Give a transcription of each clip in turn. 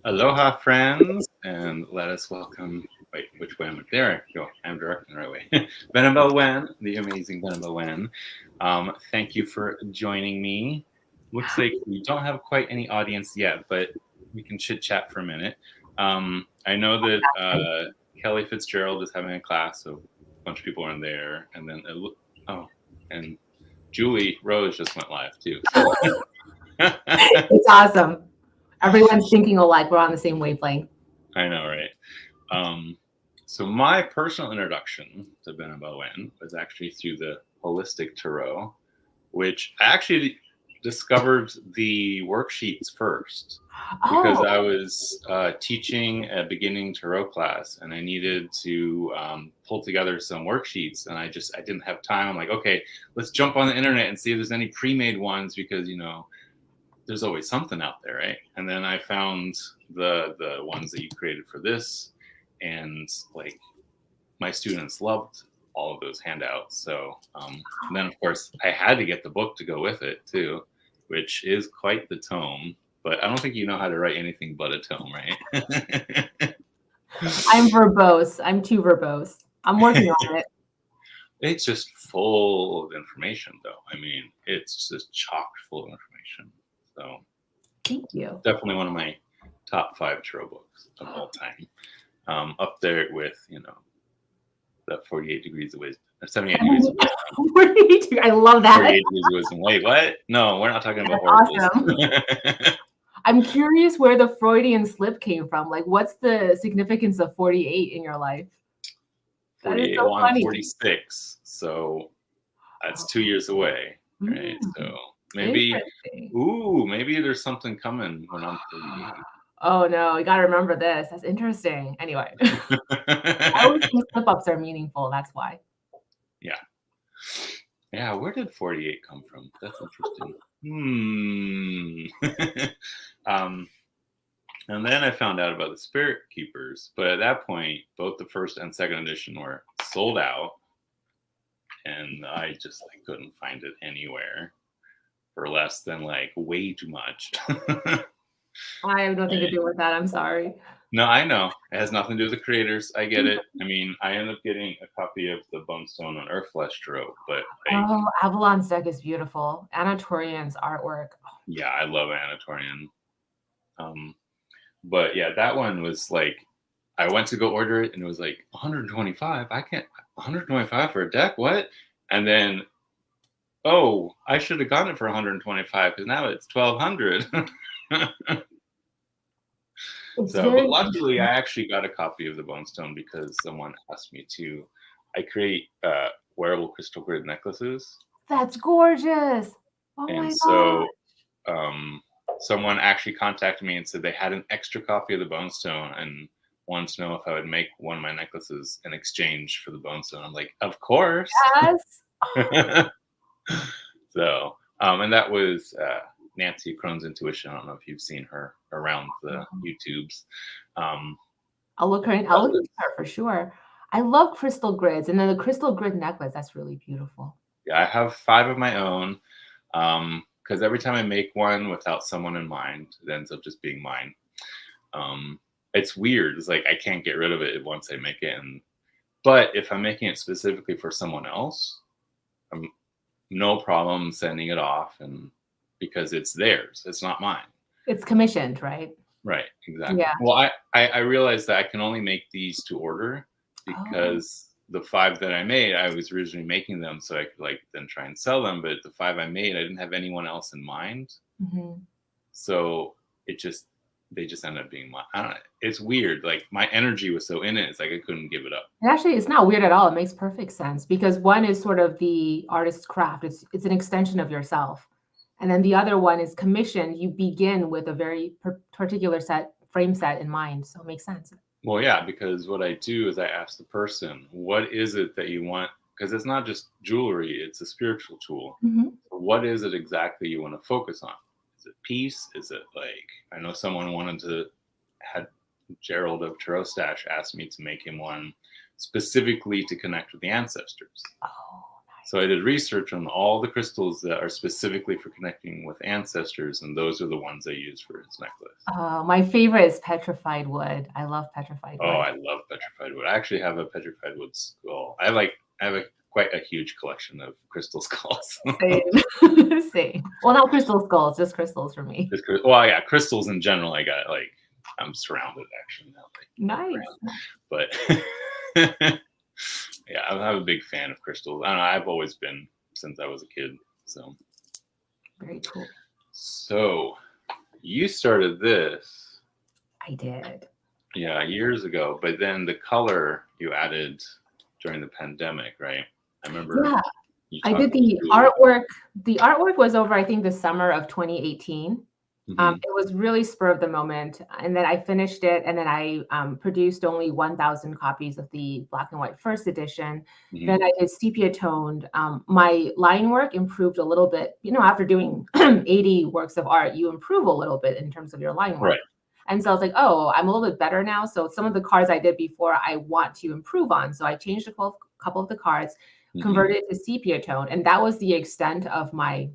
Aloha, friends, and let us welcome. Wait, which way am I? There I go. I'm directing the right way. Benebell Wen, the amazing Benebell Wen. Thank you for joining me. Looks like we don't have quite any audience yet, but we can chit chat for a minute. I know that Kelly Fitzgerald is having a class, so a bunch of people are in there, and then and Julie Rose just went live too. So. It's awesome. Everyone's thinking alike. We're on the same wavelength. I know, right? So my personal introduction to Benebell Wen was actually through the Holistic Tarot, which I actually discovered the worksheets first because I was teaching a beginning tarot class and I needed to pull together some worksheets, and I didn't have time. I'm like, okay, let's jump on the internet and see if there's any pre-made ones because, there's always something out there, right? And then I found the ones that you created for this, and like my students loved all of those handouts. So then of course I had to get the book to go with it too, which is quite the tome. But I don't think you know how to write anything but a tome, right? I'm verbose. I'm too verbose. I'm working on it. It's just full of information, though. I mean, it's just chock full of information. So, thank you. Definitely one of my top 5 tarot books of all time. Up there with, the 48 Degrees of Wisdom, 78 Degrees of Wisdom. I love that. 48 Degrees of Wisdom. Wait, what? No, we're not talking about horribles. Awesome. I'm curious where the Freudian slip came from. Like, what's the significance of 48 in your life? 48, well, I'm 46, so that's 2 years away, right? So. Maybe there's something coming when I'm 38. Oh no, you gotta remember this. That's interesting. Anyway, I always think slip-ups are meaningful. That's why. Yeah. Where did 48 come from? That's interesting. And then I found out about the Spirit Keepers, but at that point, both the first and second edition were sold out, and I just couldn't find it anywhere. For less than way too much. I have nothing to do with that. I'm sorry. No, I know. It has nothing to do with the creators. I get it. I mean, I ended up getting a copy of the Bumstone on Earthflesh Tarot, but Avalon's deck is beautiful. Anna Torian's artwork. Yeah, I love Anna Torian. But yeah, that one was I went to go order it and it was 125. I can't 125 for a deck. What? And then I should have gotten it for 125 because now it's 1,200. But luckily, I actually got a copy of the Bonestone because someone asked me to. I create wearable crystal grid necklaces. That's gorgeous. So someone actually contacted me and said they had an extra copy of the Bonestone and wanted to know if I would make one of my necklaces in exchange for the Bonestone. I'm like, of course. Yes. So, and that was Nancy Crone's Intuition. I don't know if you've seen her around the YouTubes. I'll look at her for sure. I love crystal grids, and then the crystal grid necklace. That's really beautiful. Yeah, I have 5 of my own because every time I make one without someone in mind, it ends up just being mine. It's weird. It's I can't get rid of it once I make it. But if I'm making it specifically for someone else, I'm no problem sending it off, and because it's theirs, it's not mine. It's commissioned, right? Right, exactly. Yeah. Well, I realized that I can only make these to order because the 5 that I made, I was originally making them so I could then try and sell them. But the 5 I made, I didn't have anyone else in mind. Mm-hmm. So they just ended up being mine. I don't know. It's weird. My energy was so in it. It's I couldn't give it up. And actually, it's not weird at all. It makes perfect sense because one is sort of the artist's craft. It's an extension of yourself. And then the other one is commissioned. You begin with a very particular frame set in mind. So it makes sense. Well, yeah, because what I do is I ask the person, what is it that you want? Because it's not just jewelry. It's a spiritual tool. Mm-hmm. So what is it exactly you want to focus on? Is it peace? Is it I know someone had Gerald of Tarot Stash asked me to make him one specifically to connect with the ancestors. Oh, So I did research on all the crystals that are specifically for connecting with ancestors, and those are the ones I use for his necklace. My favorite is petrified wood. I love petrified wood. Oh, I love petrified wood. I actually have a petrified wood skull. I have quite a huge collection of crystal skulls. Same. Same. Well, not crystal skulls, just crystals for me. Well, yeah, crystals in general. I got like I'm surrounded actually now. Nice. But yeah, I'm a big fan of crystals. I don't know, I've always been since I was a kid. So very cool. So you started this. I did. Yeah, years ago. But then the color you added during the pandemic, right? I remember. Yeah. I did the artwork. The artwork was over, I think, the summer of 2018. It was really spur of the moment. And then I finished it. And then I produced only 1,000 copies of the black and white first edition. Then I did sepia toned. My line work improved a little bit. You know, after doing 80 works of art, you improve a little bit in terms of your line work. Right. And so I was like, oh, I'm a little bit better now. So some of the cards I did before, I want to improve on. So I changed a couple of the cards, converted it to sepia tone. And that was the extent of my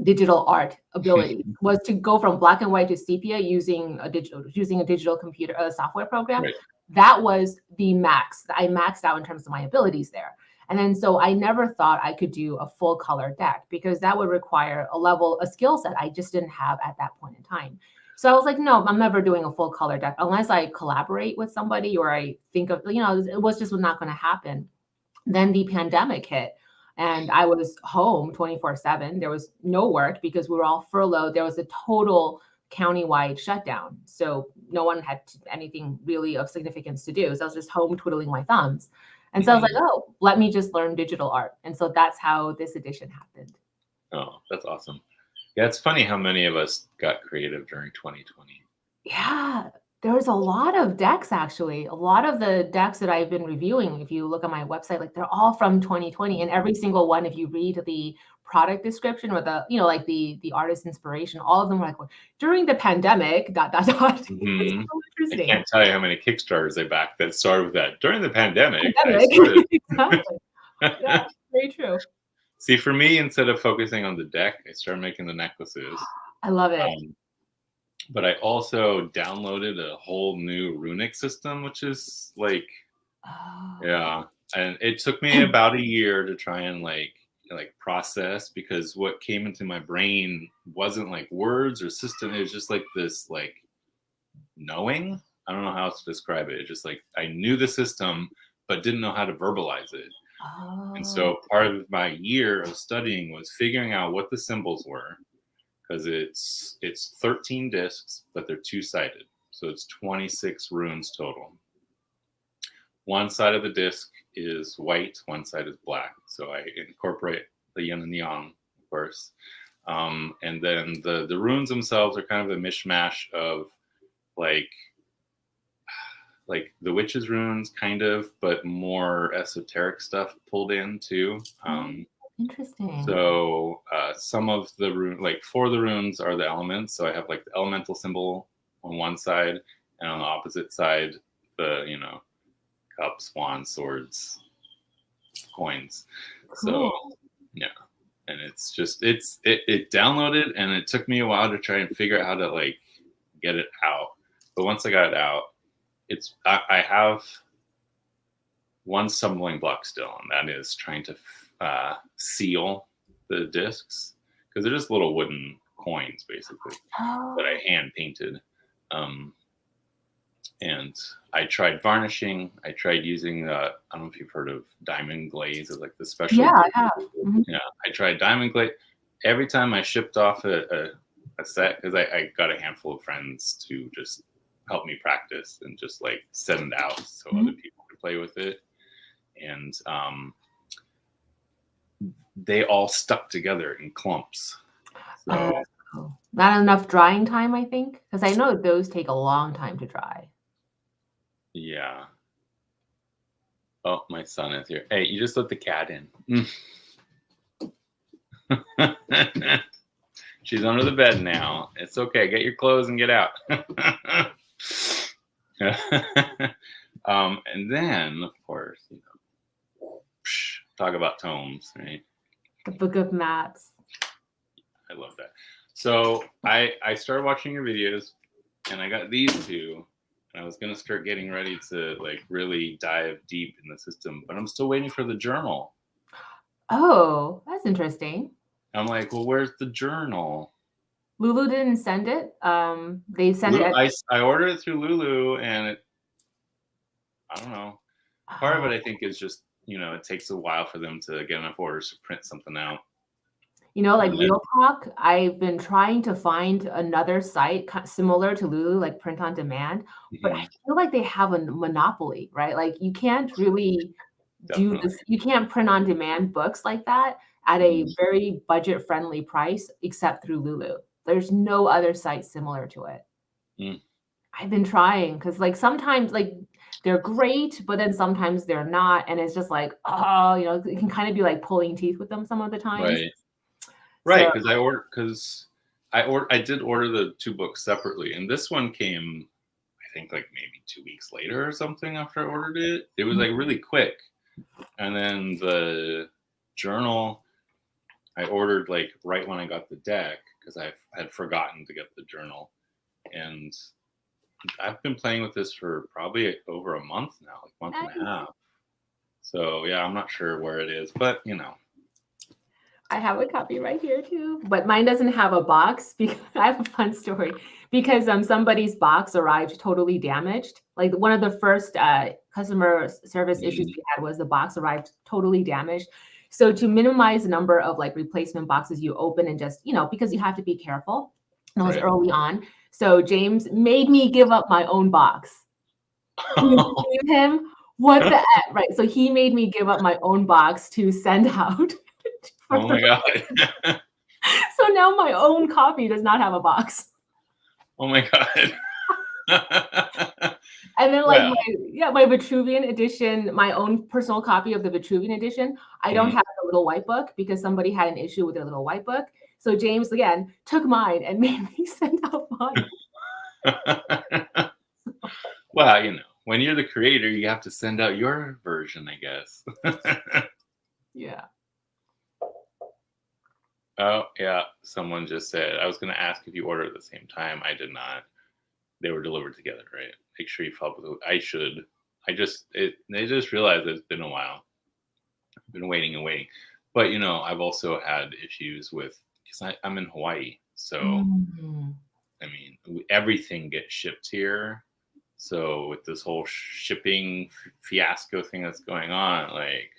digital art ability, was to go from black and white to sepia using a digital computer software program. Right. That was the max. I maxed out in terms of my abilities there. And then so I never thought I could do a full color deck, because that would require a skill set I just didn't have at that point in time. So I was like, no, I'm never doing a full color deck unless I collaborate with somebody, or I think of, it was just not going to happen. Then the pandemic hit. And I was home 24/7. There was no work because we were all furloughed. There was a total countywide shutdown. So no one had anything really of significance to do. So I was just home twiddling my thumbs. And so I was like, oh, let me just learn digital art. And so that's how this edition happened. Oh, that's awesome. Yeah, it's funny how many of us got creative during 2020. Yeah. There was a lot of decks, actually. A lot of the decks that I've been reviewing, if you look at my website, like they're all from 2020. And every single one, if you read the product description or the, like the artist inspiration, all of them were like, well, during the pandemic, ... It's so interesting. I can't tell you how many Kickstarters they backed that started with that. During the pandemic. Exactly. Yeah, very true. See, for me, instead of focusing on the deck, I started making the necklaces. I love it. But I also downloaded a whole new runic system, which is like, yeah. And it took me about a year to try and like process, because what came into my brain wasn't like words or system. It was just like this, like knowing. I don't know how else to describe it. It's just like I knew the system, but didn't know how to verbalize it. And so part of my year of studying was figuring out what the symbols were. Because it's 13 discs, but they're two-sided. So it's 26 runes total. One side of the disc is white, one side is black. So I incorporate the yin and yang, of course. And then the runes themselves are kind of a mishmash of like the witch's runes, kind of, but more esoteric stuff pulled in too. Interesting. So some of the like 4 of the runes are the elements. So I have like the elemental symbol on one side, and on the opposite side, the cups, wands, swords, coins. Cool. So yeah, and it's just it downloaded, and it took me a while to try and figure out how to like get it out. But once I got it out, I have one stumbling block still, and that is trying to seal the discs, because they're just little wooden coins basically that I hand painted. And I tried varnishing. I tried using I don't know if you've heard of diamond glaze, or like the special. Yeah, I have. Yeah, I tried diamond glaze. Every time I shipped off a set, because I got a handful of friends to just help me practice and just like send out so other people could play with it. And they all stuck together in clumps. So not enough drying time, I think, because I know those take a long time to dry. Yeah. Oh, my son is here. Hey, you just let the cat in. She's under the bed now. It's okay. Get your clothes and get out. And then, of course, talk about tomes, right? The Book of Maps. I love that. So I started watching your videos, and I got these two, and I was gonna start getting ready to like really dive deep in the system, but I'm still waiting for the journal. Oh, that's interesting. I'm like, well, where's the journal? Lulu didn't send it. They sent it. I ordered it through Lulu, and I don't know. Part of it, Oh, I think, is just it takes a while for them to get enough orders to print something out. like And then, Real Talk, I've been trying to find another site similar to Lulu, like print on demand, but I feel like they have a monopoly, right? Like you can't really do definitely. this. You can't print on demand books like that at a very budget friendly price, except through Lulu. There's no other site similar to it. Mm. I've been trying because like sometimes like they're great, but then sometimes they're not. And it's just like, oh, it can kind of be like pulling teeth with them some of the times. Right, So because I did order the two books separately, and this one came, I think, like maybe 2 weeks later or something after I ordered it. It was like really quick, and then the journal I ordered like right when I got the deck because I had forgotten to get the journal, and I've been playing with this for probably over a month now, like month and a half. So yeah, I'm not sure where it is, but I have a copy right here too, but mine doesn't have a box because I have a fun story because somebody's box arrived totally damaged. Like one of the first customer service issues we had was the box arrived totally damaged. So to minimize the number of like replacement boxes you open and just, because you have to be careful. And it was early on. So James made me give up my own box. Can you believe him? What the heck? Right. So he made me give up my own box to send out. Oh my god. So now my own copy does not have a box. Oh my god. And then like my Vitruvian edition, my own personal copy of the Vitruvian edition, I don't have the little white book because somebody had an issue with their little white book. So James again took mine and made me send out mine. Well, when you're the creator, you have to send out your version, I guess. Yeah. Oh, yeah. Someone just said, I was going to ask if you ordered at the same time. I did not. They were delivered together, right? Make sure you follow with I should. They just realized it's been a while. I've been waiting and waiting. But, I've also had issues with, because I'm in Hawaii. So, I mean, everything gets shipped here. So with this whole shipping fiasco thing that's going on, like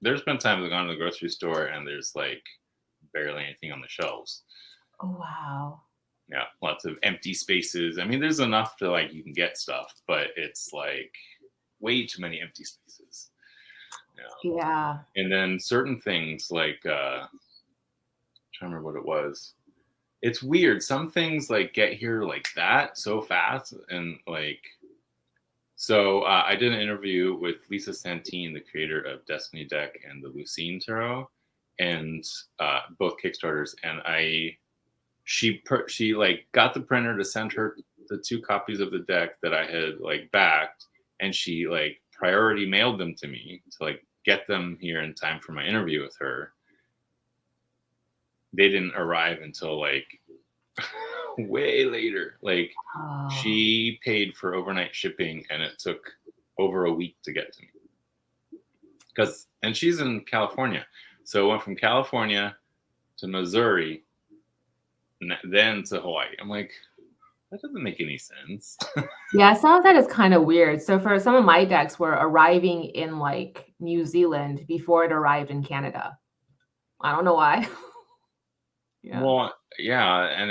there's been times I've gone to the grocery store and there's like barely anything on the shelves. Oh, wow. Yeah, lots of empty spaces. I mean, there's enough to like you can get stuff, but it's like way too many empty spaces. Yeah. And then certain things like I'm trying to remember what it was. It's weird. Some things like get here like that so fast, and like so I did an interview with Lisa Santine, the creator of Destiny Deck and the Lucine Tarot, and both Kickstarters. And she like got the printer to send her the 2 copies of the deck that I had like backed, and she like priority mailed them to me to like get them here in time for my interview with her. They didn't arrive until like way later. Like she paid for overnight shipping and it took over a week to get to me. And she's in California. So it went from California to Missouri, then to Hawaii. I'm like, that doesn't make any sense. Yeah, some of that is kind of weird. So for some of my decks were arriving in like New Zealand before it arrived in Canada. I don't know why. Yeah. Well, yeah, and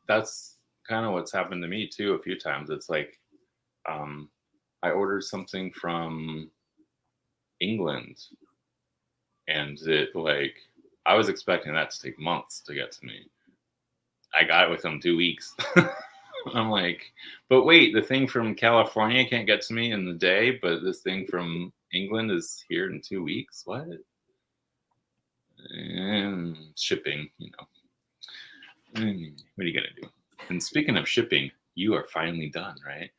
that's kind of what's happened to me too a few times. It's like I ordered something from England, and it like I was expecting that to take months to get to me. I got it within 2 weeks. I'm like, but wait, the thing from California can't get to me in the day, but this thing from England is here in 2 weeks. What? And shipping, What are you gonna do? And speaking of shipping, you are finally done, right?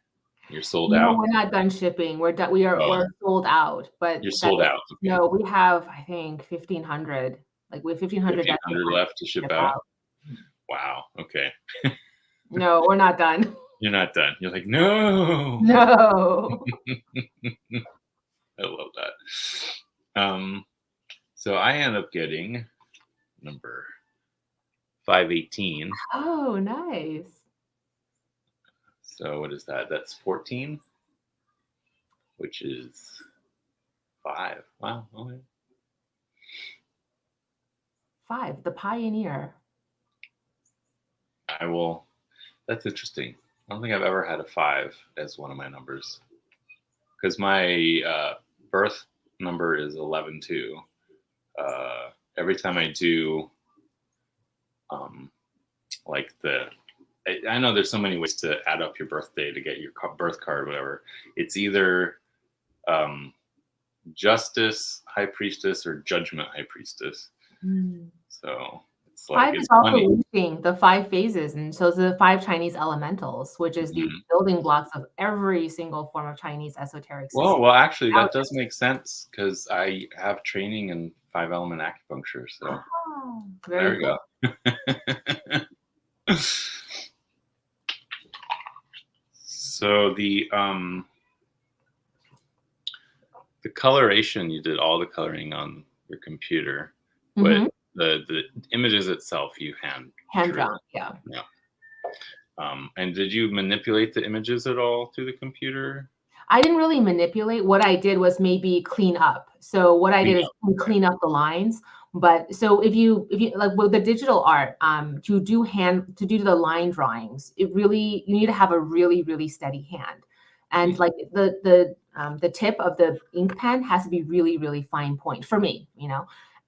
You're sold No, out? we're not done shipping. We're done. Oh, We're sold out, but you're that's sold out. Okay. no. We have, I think, 1,500. Like we have 1,500 that we 1,500 have left to to ship ship out? out. Wow. Okay. No, we're not done. You're not done. You're like, no. No. I love that. So I end up getting number 518. Oh, nice. So what is that? That's 14, which is 5. Wow. Okay. 5, the pioneer. I will. That's interesting. I don't think I've ever had a 5 as one of my numbers, because my birth number is 11 too. Every time I do, like I know there's so many ways to add up your birthday to get your birth card, whatever. It's either Justice High Priestess or Judgment High Priestess. So it's like 5 it's is also funny. linking the 5 phases, and so the 5 Chinese elementals, which is the building blocks of every single form of Chinese esoteric system. Well, actually, that does make sense because I have training in 5-element acupuncture. So there we go. So the coloration, you did all the coloring on your computer, but the images itself you hand drawn. Yeah. And did you manipulate the images at all through the computer? I didn't really manipulate. What I did was maybe clean up. So what I did is clean up the lines. But so if you like with the digital art, to do the line drawings, you need to have a really, really steady hand. And like the tip of the ink pen has to be really, really fine point for me,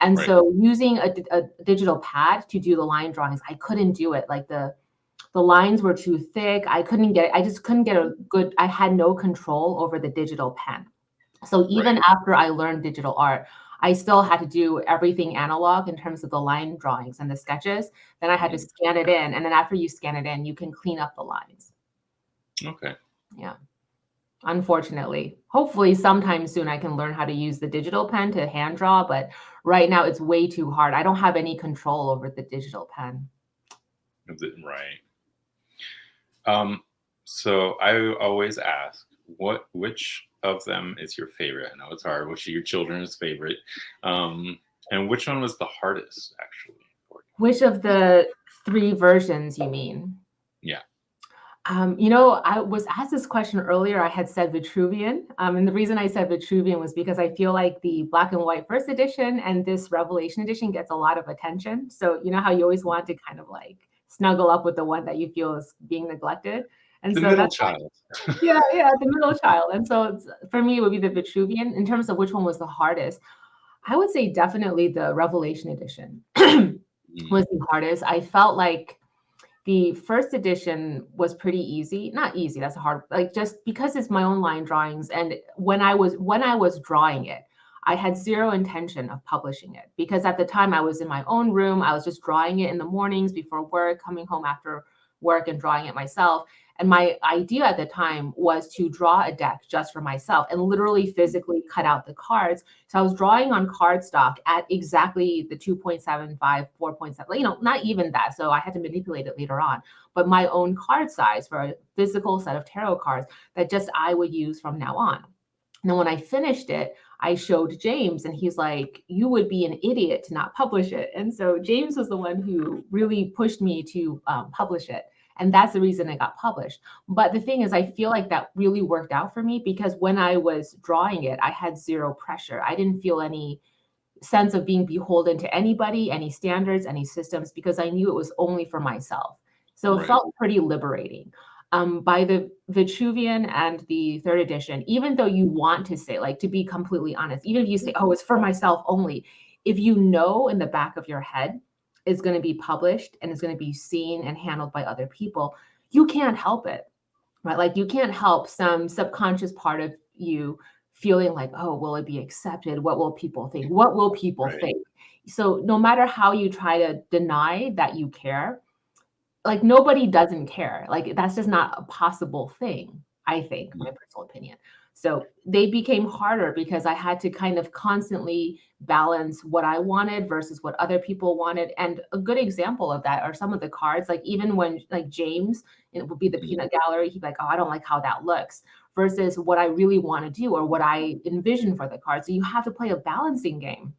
And so using a digital pad to do the line drawings, I couldn't do it. Like the lines were too thick. I just couldn't get I had no control over the digital pen. So even after I learned digital art, I still had to do everything analog in terms of the line drawings and the sketches. Then I had to scan it in. And then after you scan it in, you can clean up the lines. Okay. Yeah. Unfortunately, hopefully sometime soon I can learn how to use the digital pen to hand draw. But right now it's way too hard. I don't have any control over the digital pen. Right. So I always ask, which of them is your favorite? I know it's hard. Which of your children's favorite? And which one was the hardest, actually? Which of the 3 versions you mean? Yeah. I was asked this question earlier. I had said Vitruvian. And the reason I said Vitruvian was because I feel like the black and white first edition and this Revelation edition gets a lot of attention. So you know how you always want to kind of like snuggle up with the one that you feel is being neglected. And the so middle child. Yeah, the middle child. And so for me, it would be the Vitruvian. In terms of which one was the hardest, I would say definitely the Revelation edition was the hardest. I felt like the first edition was pretty easy. Not easy, that's hard. Like just because it's my own line drawings. And when I was drawing it, I had zero intention of publishing it because at the time I was in my own room. I was just drawing it in the mornings before work, coming home after work and drawing it myself. And my idea at the time was to draw a deck just for myself and literally physically cut out the cards. So I was drawing on cardstock at exactly the 2.75, 4.7, not even that. So I had to manipulate it later on. But my own card size for a physical set of tarot cards that just I would use from now on. And then when I finished it, I showed James and he's like, you would be an idiot to not publish it. And so James was the one who really pushed me to publish it. And that's the reason it got published. But the thing is, I feel like that really worked out for me because when I was drawing it, I had zero pressure. I didn't feel any sense of being beholden to anybody, any standards, any systems, because I knew it was only for myself. So it felt pretty liberating. By the Vitruvian and the 3rd edition, even though you want to say, like, to be completely honest, even if you say, oh, it's for myself only, if you know in the back of your head is going to be published and is going to be seen and handled by other people, you can't help it, right? Like you can't help some subconscious part of you feeling like, oh, will it be accepted? What will people think? What will people think? So no matter how you try to deny that you care, like nobody doesn't care. Like that's just not a possible thing. I think, my personal opinion. So they became harder because I had to kind of constantly balance what I wanted versus what other people wanted. And a good example of that are some of the cards, like even when like James, it would be the peanut gallery, he'd be like, oh, I don't like how that looks, versus what I really want to do or what I envision for the card. So you have to play a balancing game,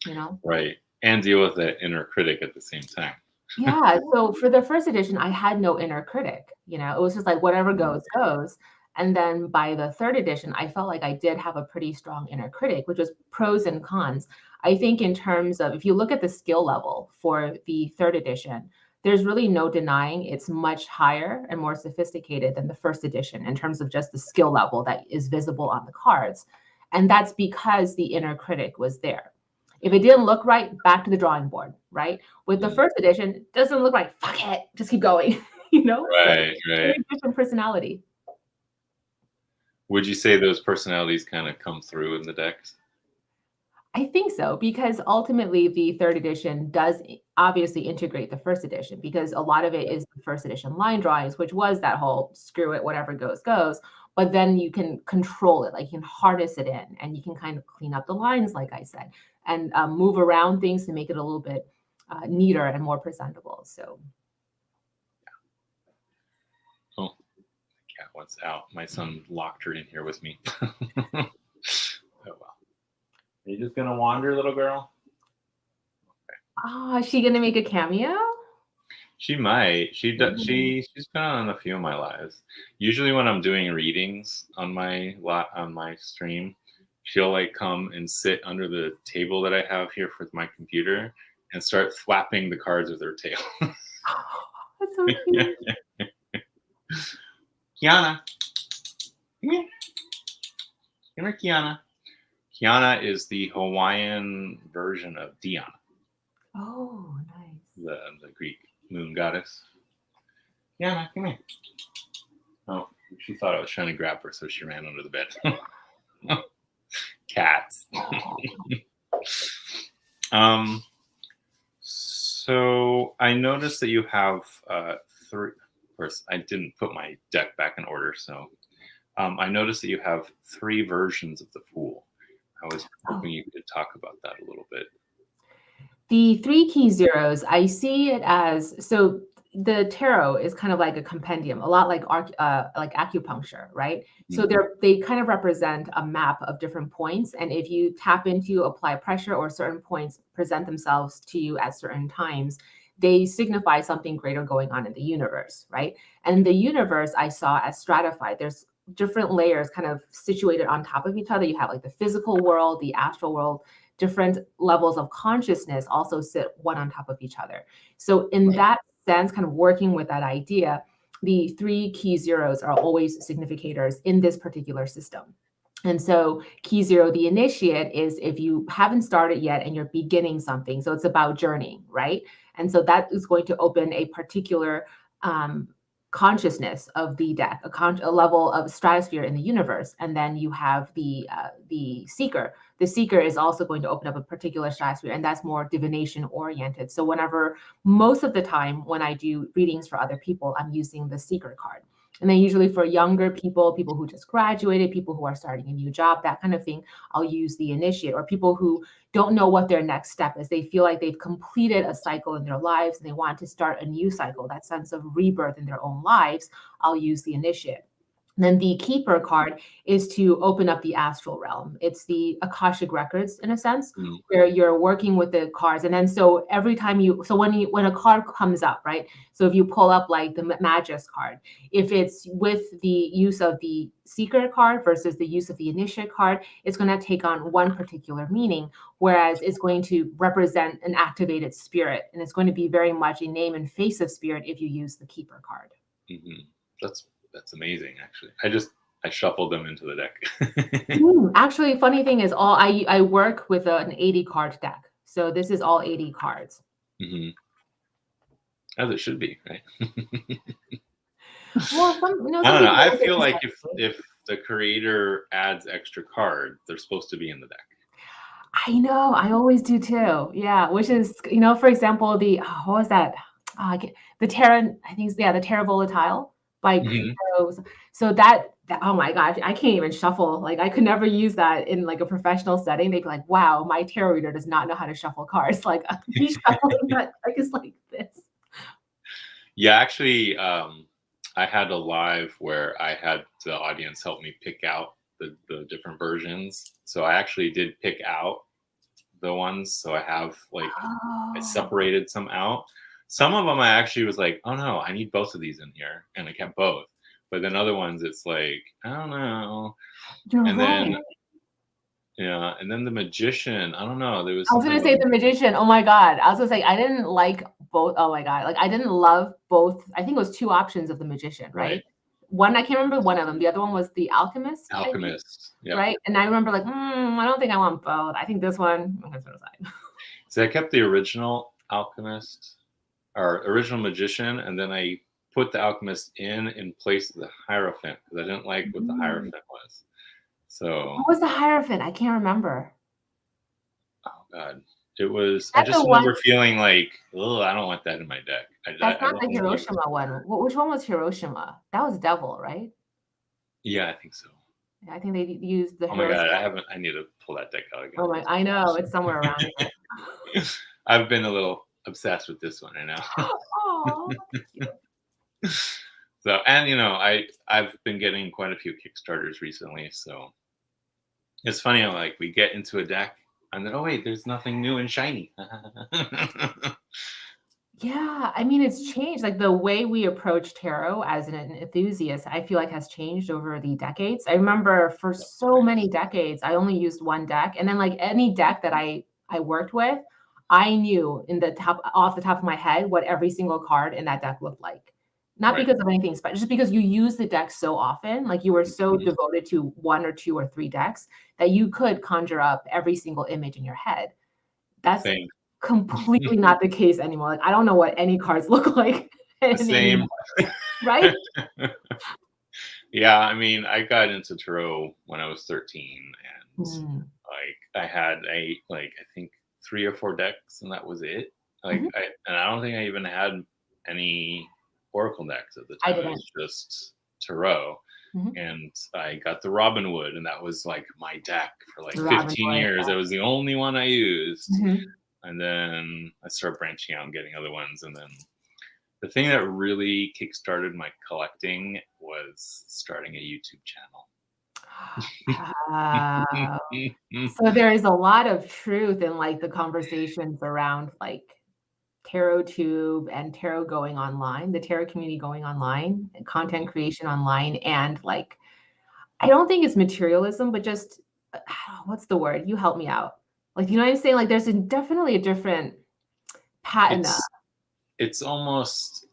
you know? Right. And deal with that inner critic at the same time. Yeah. So for the first edition, I had no inner critic, you know, it was just like whatever goes, goes. And then by the third edition, I felt like I did have a pretty strong inner critic, which was pros and cons. I think in terms of, if you look at the skill level for the third edition, there's really no denying it's much higher and more sophisticated than the first edition in terms of just the skill level that is visible on the cards. And that's because the inner critic was there. If it didn't look right, back to the drawing board, right? With the first edition, it doesn't look right, fuck it, just keep going, you know? Right, So, right. very different personality. Would you say those personalities kind of come through in the decks? I think so, because ultimately the third edition does obviously integrate the first edition, because a lot of it is the first edition line drawings, which was that whole screw it, whatever goes, goes. But then you can control it, like you can harness it in and you can kind of clean up the lines, like I said, and move around things to make it a little bit neater and more presentable. So. Oh, the cat wants out. My son locked her in here with me. Oh, well. Are you just going to wander, little girl? Okay. Oh, is she going to make a cameo? She might. She's been on a few of my lives. Usually when I'm doing readings on my stream, she'll like come and sit under the table that I have here for my computer and start flapping the cards with her tail. That's so cute. Kiana. Come here. Come here, Kiana. Kiana is the Hawaiian version of Diana. Oh, nice. The Greek moon goddess. Kiana, come here. Oh, she thought I was trying to grab her, so she ran under the bed. Cats. So I noticed that you have three. Of course, I didn't put my deck back in order, so I noticed that you have 3 versions of the Fool. I was hoping you could talk about that a little bit. The 3 key zeros, I see it as, so the tarot is kind of like a compendium, a lot like acupuncture, right? So they kind of represent a map of different points. And if you tap into, apply pressure, or certain points present themselves to you at certain times, they signify something greater going on in the universe, right? And the universe I saw as stratified. There's different layers kind of situated on top of each other. You have like the physical world, the astral world, different levels of consciousness also sit one on top of each other. So in that sense, kind of working with that idea, the 3 key zeros are always significators in this particular system. And so key 0, the initiate, is if you haven't started yet and you're beginning something. So it's about journeying, right? And so that is going to open a particular consciousness of the deck, a level of stratosphere in the universe. And then you have the seeker. The seeker is also going to open up a particular stratosphere, and that's more divination oriented. So most of the time when I do readings for other people, I'm using the seeker card. And then usually for younger people who just graduated, people who are starting a new job, that kind of thing, I'll use the initiate. Or people who don't know what their next step is. They feel like they've completed a cycle in their lives and they want to start a new cycle, that sense of rebirth in their own lives, I'll use the initiate. And then the keeper card is to open up the astral realm. It's the Akashic records, in a sense, where you're working with the cards. And then so every time when a card comes up, right? So if you pull up like the Magus card, if it's with the use of the seeker card versus the use of the initiate card, it's going to take on one particular meaning, whereas it's going to represent an activated spirit. And it's going to be very much a name and face of spirit if you use the keeper card. Mm-hmm. That's amazing, actually. I shuffled them into the deck. Actually, funny thing is, I work with an 80 card deck. So this is all 80 cards. Mm-hmm. As it should be, right? Well, I don't know. I feel like if the creator adds extra cards, they're supposed to be in the deck. I know. I always do too. Yeah. Which is, for example, what was that? The Terra, I think, the Terra Volatile. By so that oh my gosh, I can't even shuffle. Like I could never use that in like a professional setting. They'd be like, wow, my tarot reader does not know how to shuffle cards. Like be shuffling that deck is like this. Yeah, actually, I had a live where I had the audience help me pick out the different versions. So I actually did pick out the ones. So I have like I Oh, separated some out. Some of them I actually was like, oh no, I need both of these in here, and I kept both. But then other ones, it's like I don't know. you're And right. then yeah, and then the magician, I don't know. There was I was something gonna about say the magician. Oh my god. I was gonna say I didn't like both. Oh my god. Like I didn't love both. I think it was two options of the magician, right right? One, I can't remember one of them. The other one was the alchemist, I think, alchemist. Yeah. right? And I remember like, I don't think I want both. I think this one, I'm gonna put aside. So I kept the original alchemist or original magician, and then I put the alchemist in place of the hierophant because I didn't like what the Mm. hierophant was. So, What was the hierophant? I can't remember. oh god, it was. I That's just the one. remember feeling like, oh, I don't want that in my deck. That's I not don't the want to use. Hiroshima one. Which one was Hiroshima? That was Devil, right? Yeah, I think so. I think they used the Oh my god, Hiroshima. I haven't. I need to pull that deck out again. Oh my, I know it's somewhere around here. I've been a little obsessed with this one right now. Oh, So, and I've been getting quite a few Kickstarters recently, so it's funny how like we get into a deck and then oh wait, there's nothing new and shiny. yeah. I mean, it's changed. Like the way we approach tarot as an enthusiast, I feel like has changed over the decades. I remember for so many decades, I only used one deck, and then like any deck that I worked with, I knew in the top off the top of my head what every single card in that deck looked like. Not Right. because of anything special, just because you use the deck so often, like you were so Mhm. devoted to one or two or three decks that you could conjure up every single image in your head. That's Same. completely not the case anymore. Like, I don't know what any cards look like Same. anymore, right? Yeah, I mean, I got into tarot when I was 13, and Mm, like I had I think 3 or 4 decks, and that was it. mhm. And I don't think I even had any Oracle decks at the I time. It didn't. was just tarot. Mhm. And I got the Robin Wood, and that was like my deck for like Robin 15 Hood, years. It was the only one I used. mhm. And then I started branching out and getting other ones. And then the thing that really kickstarted my collecting was starting a YouTube channel. Wow. So there is a lot of truth in, like, the conversations around, like, tarot tube and tarot going online, the tarot community going online, and content creation online, and, like, I don't think it's materialism, but just, what's the word? You help me out. Like, you know what I'm saying? Like, there's definitely a different patina. it's it's almost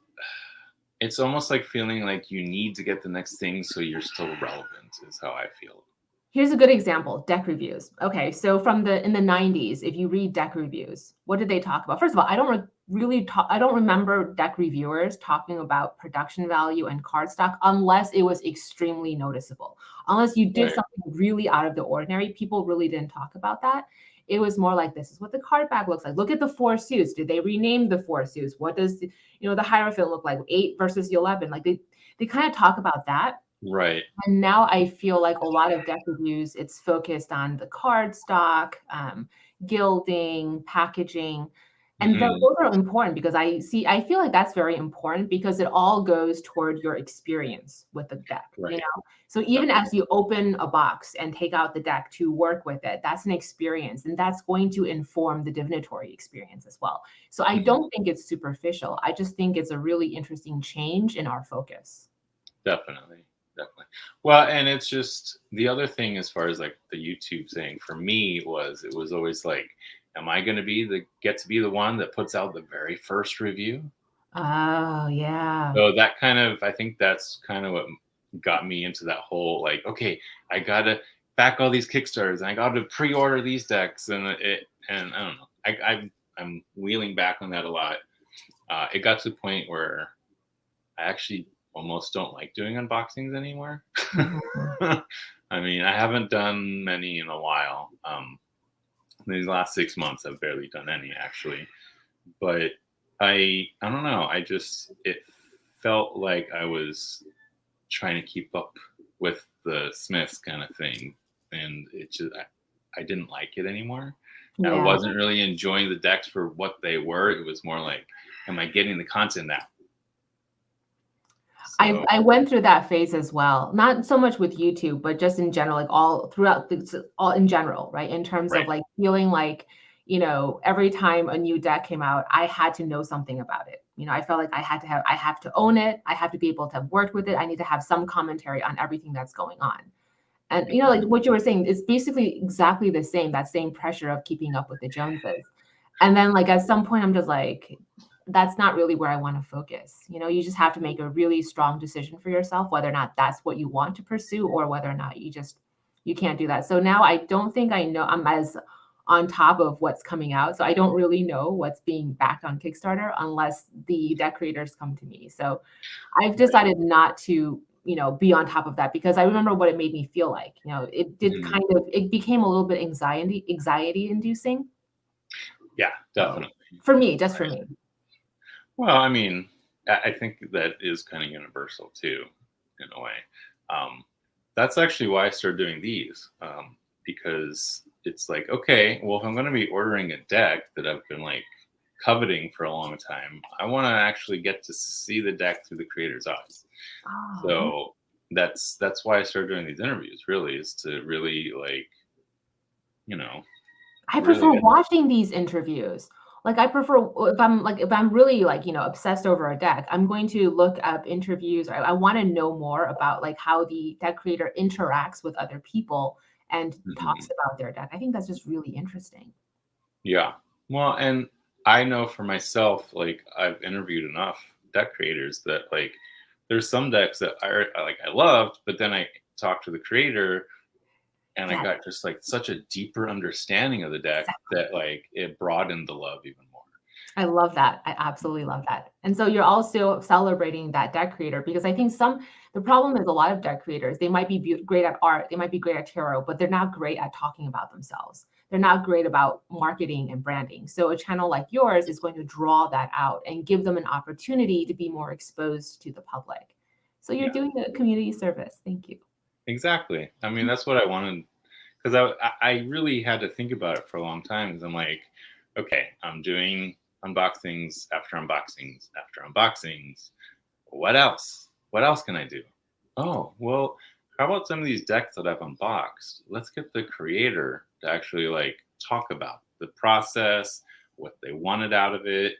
it's almost like feeling like you need to get the next thing so you're still relevant is how I feel. Here's a good example, deck reviews. Okay, so from the in the 90s, if you read deck reviews, what did they talk about? First of all, I don't remember deck reviewers talking about production value and card stock unless it was extremely noticeable. Unless you did Right. something really out of the ordinary, people really didn't talk about that. It was more like this is what the card back looks like. Look at the four suits. Did they rename the four suits? What does the Hierophant look like? 8 versus the 11. Like they kind of talk about that, Right. and now I feel like a lot of deck reviews, it's focused on the card stock, gilding, packaging. And Hmm. those are important because I feel like that's very important because it all goes toward your experience with the deck, you Right. know? So even Definitely. as you open a box and take out the deck to work with it, that's an experience and that's going to inform the divinatory experience as well. So I Mhm. don't think it's superficial. I just think it's a really interesting change in our focus. Definitely. Definitely. Well, and it's just the other thing as far as like the YouTube thing for me was it was always like, am I going to be the one that puts out the very first review? Oh, yeah. So that kind of, I think that's kind of what got me into that whole like, okay, I gotta back all these Kickstarters and I gotta pre-order these decks and I don't know, I'm wheeling back on that a lot. It got to the point where I actually almost don't like doing unboxings anymore. Mhm. I mean, I haven't done many in a while. These last 6 months, I've barely done any actually. But I don't know. It felt like I was trying to keep up with the Smiths kind of thing, and it just I didn't like it anymore. I Yeah. wasn't really enjoying the decks for what they were. It was more like, am I getting the content now? So, I went through that phase as well. Not so much with YouTube, but just in general, like all throughout all in general, right? In terms right. of like feeling like, every time a new deck came out, I had to know something about it. I felt like I have to own it. I have to be able to have worked with it. I need to have some commentary on everything that's going on. And like what you were saying, it's basically exactly the same, that same pressure of keeping up with the Joneses. And then like at some point I'm just like, that's not really where I want to focus. You just have to make a really strong decision for yourself, whether or not that's what you want to pursue or whether or not you can't do that. So now I don't think I know I'm as on top of what's coming out. So I don't really know what's being backed on Kickstarter unless the deck creators come to me. So I've decided not to, be on top of that because I remember what it made me feel like. It did it became a little bit anxiety inducing. Yeah, definitely. For me, just for me. Well, I mean, I think that is kind of universal too, in a way. That's actually why I started doing these, because it's like, okay, well, if I'm going to be ordering a deck that I've been like coveting for a long time, I want to actually get to see the deck through the creator's eyes. Oh. So that's why I started doing these interviews. Really, is to really like, I prefer watching these interviews. Like I prefer if I'm really like, obsessed over a deck, I'm going to look up interviews. I want to know more about like how the deck creator interacts with other people and talks about their deck. I think that's just really interesting. Yeah. Well, and I know for myself, like I've interviewed enough deck creators that like there's some decks that I loved, but then I talked to the creator and I got just like such a deeper understanding of the deck that like it broadened the love even more. I love that. I absolutely love that. And so you're also celebrating that deck creator because I think the problem is a lot of deck creators, they might be great at art, they might be great at tarot, but they're not great at talking about themselves. They're not great about marketing and branding. So a channel like yours is going to draw that out and give them an opportunity to be more exposed to the public. So you're doing a community service. Thank you. Exactly. I mean, that's what I wanted, because I really had to think about it for a long time. Because I'm like, okay, I'm doing unboxings after unboxings after unboxings. What else? What else can I do? Oh, well, how about some of these decks that I've unboxed? Let's get the creator to actually like talk about the process, what they wanted out of it.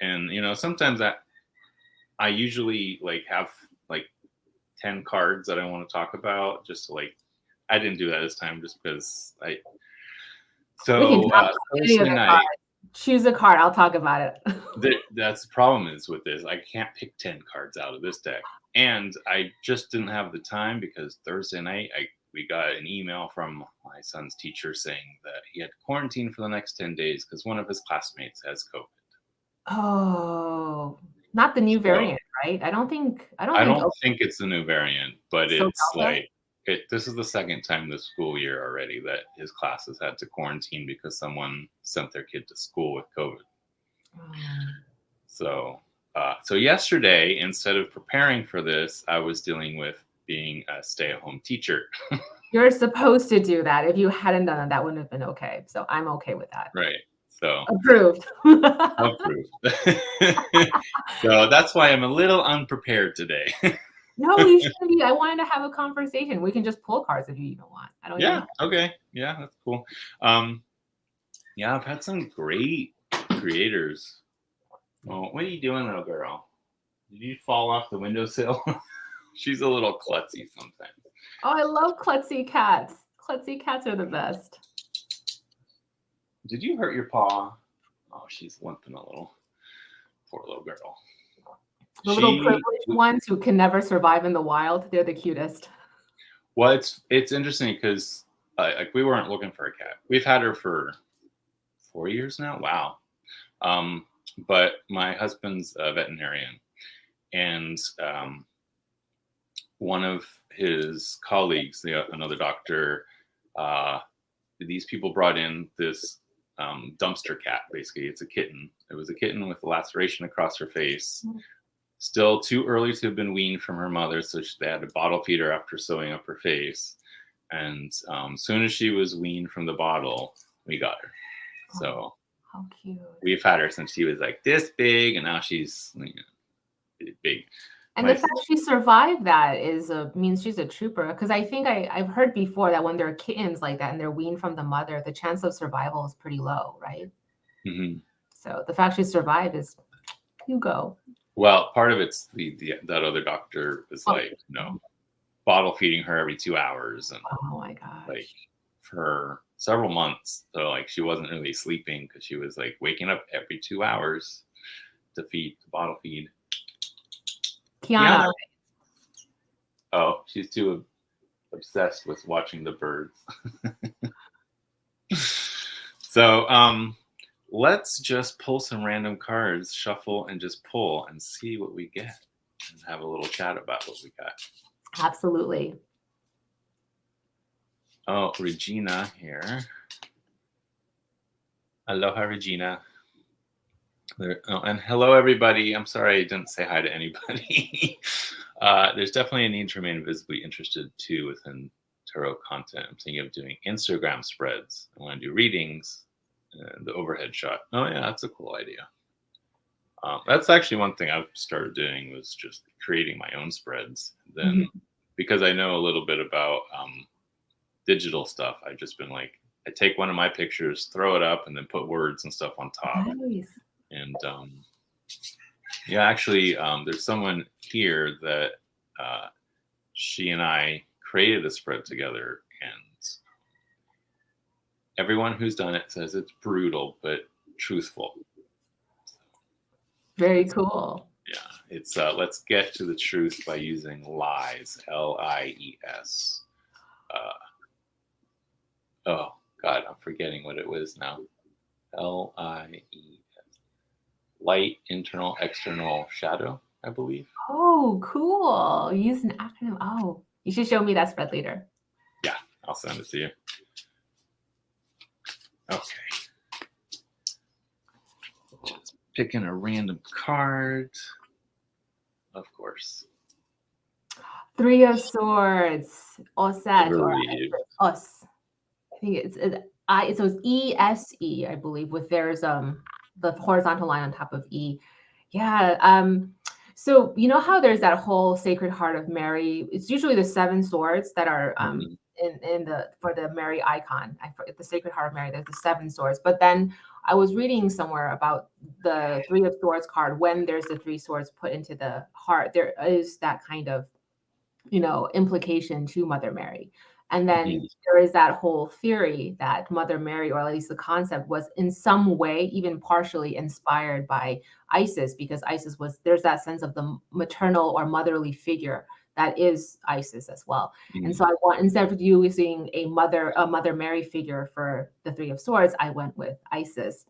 And sometimes I usually like have like 10 cards that I want to talk about, just to like, I didn't do that this time just because Thursday night, choose a card, I'll talk about it. That's the problem is with this, I can't pick 10 cards out of this deck, and I just didn't have the time because Thursday night we got an email from my son's teacher saying that he had to quarantine for the next 10 days because one of his classmates has COVID. Oh, not the new variant, right? I don't think it's the new variant, but it's like this is the second time this school year already that his classes had to quarantine because someone sent their kid to school with COVID. So yesterday, instead of preparing for this, I was dealing with being a stay-at-home teacher. You're supposed to do that. If you hadn't done that wouldn't have been okay. So I'm okay with that. Right. So approved. Approved. So that's why I'm a little unprepared today. No, you shouldn't be. I wanted to have a conversation. We can just pull cards if you even want. I don't. Yeah. Okay. Yeah, that's cool. Yeah, I've had some great creators. Well, what are you doing, little girl? Did you fall off the windowsill? She's a little klutzy sometimes. Oh, I love klutzy cats. Klutzy cats are the best. Did you hurt your paw? Oh, she's limping a little. Poor little girl. The little privileged ones who can never survive in the wild, they're the cutest. Well, it's interesting because like we weren't looking for a cat. We've had her for 4 years now. Wow. But my husband's a veterinarian, and one of his colleagues, another doctor, these people brought in this dumpster cat. Basically, it's a kitten. It was a kitten with a laceration across her face. Still too early to have been weaned from her mother, so they had to bottle feed her after sewing up her face. And as soon as she was weaned from the bottle, we got her. So how cute. We've had her since she was like this big, and now she's big. And the fact she survived that means she's a trooper. Because I think I've heard before that when they're kittens like that and they're weaned from the mother, the chance of survival is pretty low, right? Mm-hmm. So the fact she survived is Hugo. Well, part of it's that other doctor was bottle feeding her every 2 hours, and oh my gosh, like for several months. So like she wasn't really sleeping because she was like waking up every 2 hours to bottle feed. Kiana. Oh, she's too obsessed with watching the birds. So let's just pull some random cards, shuffle, and just pull and see what we get, and have a little chat about what we got. Absolutely. Oh, Regina here. Aloha, Regina. And hello, everybody. I'm sorry I didn't say hi to anybody. There's definitely a need to remain visibly interested, too, within tarot content. I'm thinking of doing Instagram spreads. I want to do readings, the overhead shot. Oh, yeah, that's a cool idea. That's actually one thing I've started doing, was just creating my own spreads. Then, because I know a little bit about digital stuff, I've just been like, I take one of my pictures, throw it up, and then put words and stuff on top. Nice. And yeah, actually, there's someone here that she and I created a spread together, and everyone who's done it says it's brutal but truthful. Very cool. Yeah, it's let's get to the truth by using lies, Lies. Oh God, I'm forgetting what it was now. Lies. Light, internal, external, shadow, I believe. Oh, cool. Use an acronym. Oh, you should show me that spread later. Yeah, I'll send it to you. Okay. Just picking a random card. Of course. 3 of Swords. Osset or us. I think it's ESE, I believe, with there's the horizontal line on top of E. Yeah. So you know how there's that whole Sacred Heart of Mary? It's usually the 7 swords that are for the Mary icon. The Sacred Heart of Mary, there's the 7 swords. But then I was reading somewhere about the 3 of Swords card. When there's the 3 swords put into the heart, there is that kind of, implication to Mother Mary. And then there is that whole theory that Mother Mary, or at least the concept, was in some way, even partially inspired by Isis, because there's that sense of the maternal or motherly figure that is Isis as well. And so instead of using a Mother Mary figure for the 3 of Swords, I went with Isis.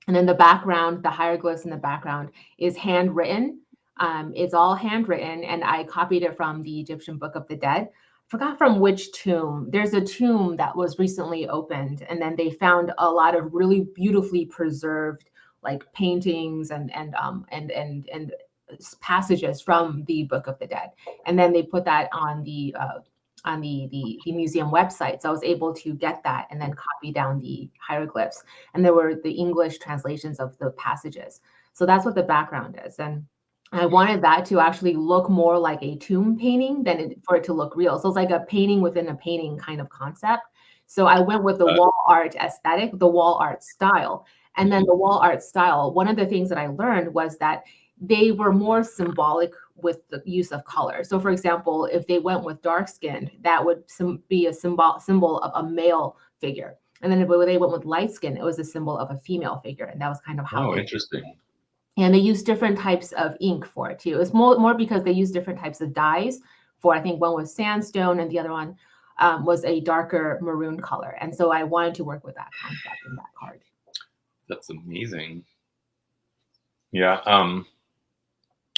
And in the background, the hieroglyphs in the background is handwritten. It's all handwritten, and I copied it from the Egyptian Book of the Dead. Forgot from which tomb. There's a tomb that was recently opened, and then they found a lot of really beautifully preserved like paintings and passages from the Book of the Dead. And then they put that on the museum website. So I was able to get that and then copy down the hieroglyphs. And there were the English translations of the passages. So that's what the background is. And I wanted that to actually look more like a tomb painting for it to look real. So it's like a painting within a painting kind of concept. So I went with the wall art aesthetic, the wall art style. And then the wall art style, one of the things that I learned was that they were more symbolic with the use of color. So for example, if they went with dark skin, that would be a symbol of a male figure. And then if they went with light skin, it was a symbol of a female figure. And that was kind of how. Oh, interesting. And they use different types of ink for it too. It's more because they use different types of dyes for, I think one was sandstone and the other one was a darker maroon color. And so I wanted to work with that concept in that card. That's amazing. Yeah. And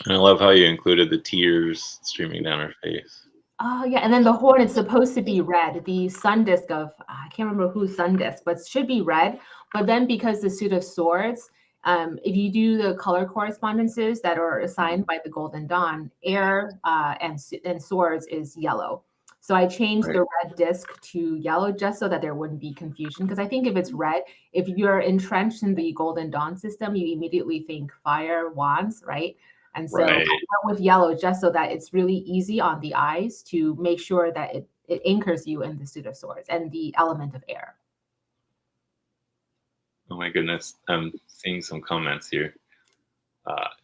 I love how you included the tears streaming down her face. Oh, yeah. And then the horn is supposed to be red. The sun disk of, I can't remember whose sun disk, but it should be red. But then because the suit of swords If you do the color correspondences that are assigned by the Golden Dawn, air and swords is yellow. So I changed Right. the red disc to yellow just so that there wouldn't be confusion. Because I think if it's red, if you're entrenched in the Golden Dawn system, you immediately think fire, wands, right? And so I Right. went with yellow just so that it's really easy on the eyes to make sure that it anchors you in the suit of swords and the element of air. Oh my goodness. I'm seeing some comments here.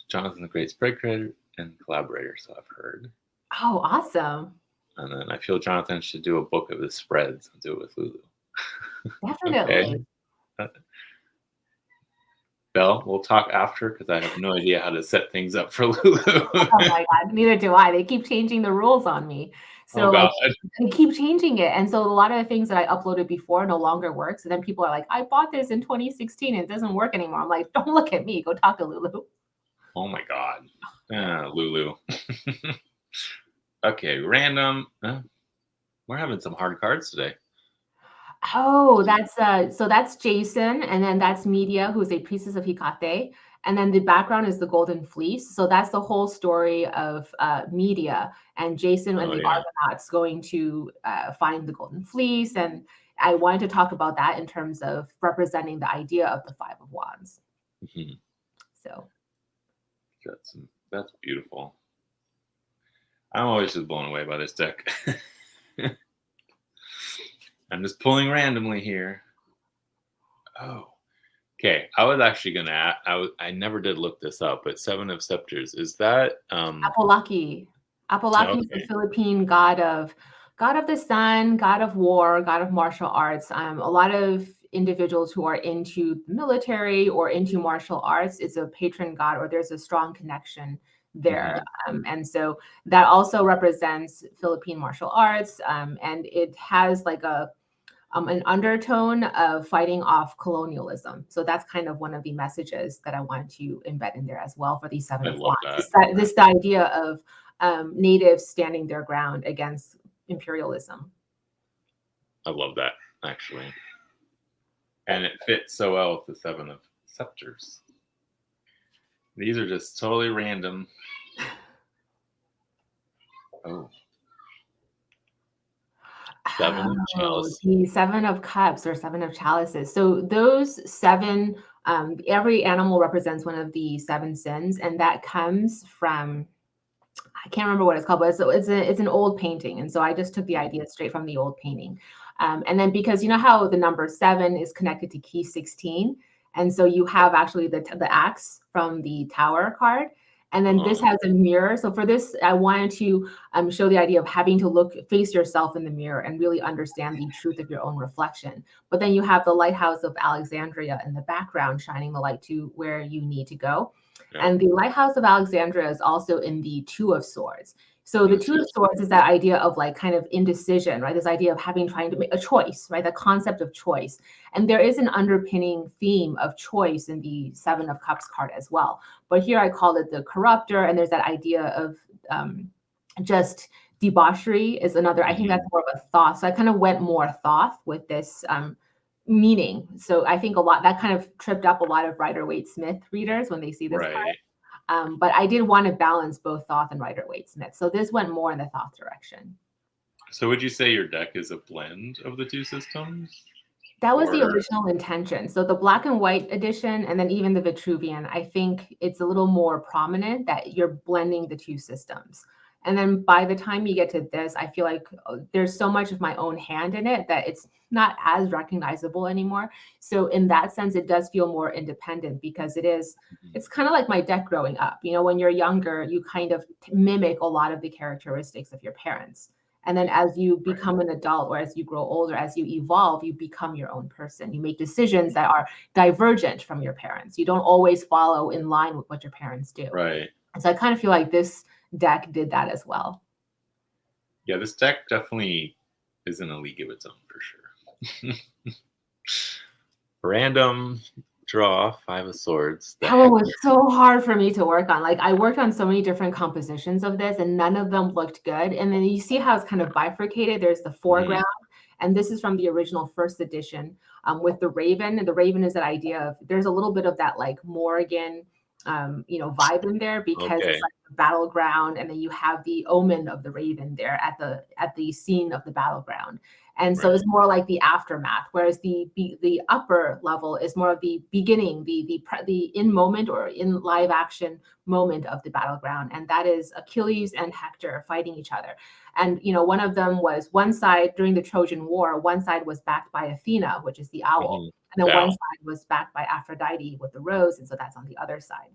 Jonathan's a great spread creator and collaborator, so I've heard. Oh, awesome. And then I feel Jonathan should do a book of his spreads and do it with Lulu. Definitely. Okay. Belle, we'll talk after because I have no idea how to set things up for Lulu. Oh my God, neither do I. They keep changing the rules on me. So like, they keep changing it. And so a lot of the things that I uploaded before no longer works. And then people are like, I bought this in 2016 and it doesn't work anymore. I'm like, don't look at me. Go talk to Lulu. Oh my God. Lulu. Okay, random. We're having some hard cards today. Oh, that's Jason, and then that's Media, who's a priestess of Hecate, and then the background is the Golden Fleece. So that's the whole story of Media and Jason and the Argonauts going to find the Golden Fleece. And I wanted to talk about that in terms of representing the idea of the Five of Wands. Mm-hmm. So that's beautiful. I'm always just blown away by this deck. I'm just pulling randomly here. Oh, okay. I was actually gonna. I never did look this up, but Seven of Scepters, is that Apolaki? Apolaki is the Philippine god of the sun, god of war, god of martial arts. A lot of individuals who are into military or into martial arts, it's a patron god, or there's a strong connection there. And so that also represents Philippine martial arts, and it has like an undertone of fighting off colonialism. So that's kind of one of the messages that I want to embed in there as well for these Seven of Wands. This idea of natives standing their ground against imperialism. I love that, actually. And it fits so well with the Seven of Scepters. These are just totally random. Oh. Seven of Chalices. The Seven of Cups or Seven of Chalices. So those seven, every animal represents one of the seven sins, and that comes from, I can't remember what it's called, but it's an old painting. And so I just took the idea straight from the old painting. And then because you know how the number 7 is connected to key 16, and so you have actually the axe from the Tower card. And then this has a mirror. So for this, I wanted to show the idea of having to face yourself in the mirror and really understand the truth of your own reflection. But then you have the Lighthouse of Alexandria in the background, shining the light to where you need to go. Yeah. And the Lighthouse of Alexandria is also in the Two of Swords. So the Two of Swords is that idea of like kind of indecision, right? This idea of trying to make a choice, right? The concept of choice. And there is an underpinning theme of choice in the Seven of Cups card as well. But here I call it the corruptor. And there's that idea of just debauchery is another, I think that's more of a thoth. So I kind of went more thoth with this meaning. So I think that kind of tripped up a lot of Rider-Waite-Smith readers when they see this card. But I did want to balance both Thoth and Rider-Waite-Smith. So this went more in the Thoth direction. So would you say your deck is a blend of the two systems? That was the original intention. So the black and white edition, and then even the Vitruvian, I think it's a little more prominent that you're blending the two systems. And then by the time you get to this, I feel like there's so much of my own hand in it that it's not as recognizable anymore. So in that sense, it does feel more independent because it's kind of like my deck growing up. You know, when you're younger, you kind of mimic a lot of the characteristics of your parents. And then as you become an adult or as you grow older, as you evolve, you become your own person. You make decisions that are divergent from your parents. You don't always follow in line with what your parents do. Right. And so I kind of feel like this deck did that as well. Yeah, this deck definitely is in a league of its own for sure. Random draw, 5 of Swords. That one was so hard for me to work on. Like I worked on so many different compositions of this and none of them looked good. And then you see how it's kind of bifurcated. There's the foreground And this is from the original first edition with the Raven. And the Raven is that idea of there's a little bit of that like Morrigan, vibe in there because Okay. it's like the battleground, and then you have the omen of the Raven there at the scene of the battleground. And so it's more like the aftermath, whereas the upper level is more of the beginning, the in moment or in live action moment of the battleground, and that is Achilles and Hector fighting each other. And one of them was one side during the Trojan War. One side was backed by Athena, which is the owl, and then one side was backed by Aphrodite with the rose, and so that's on the other side.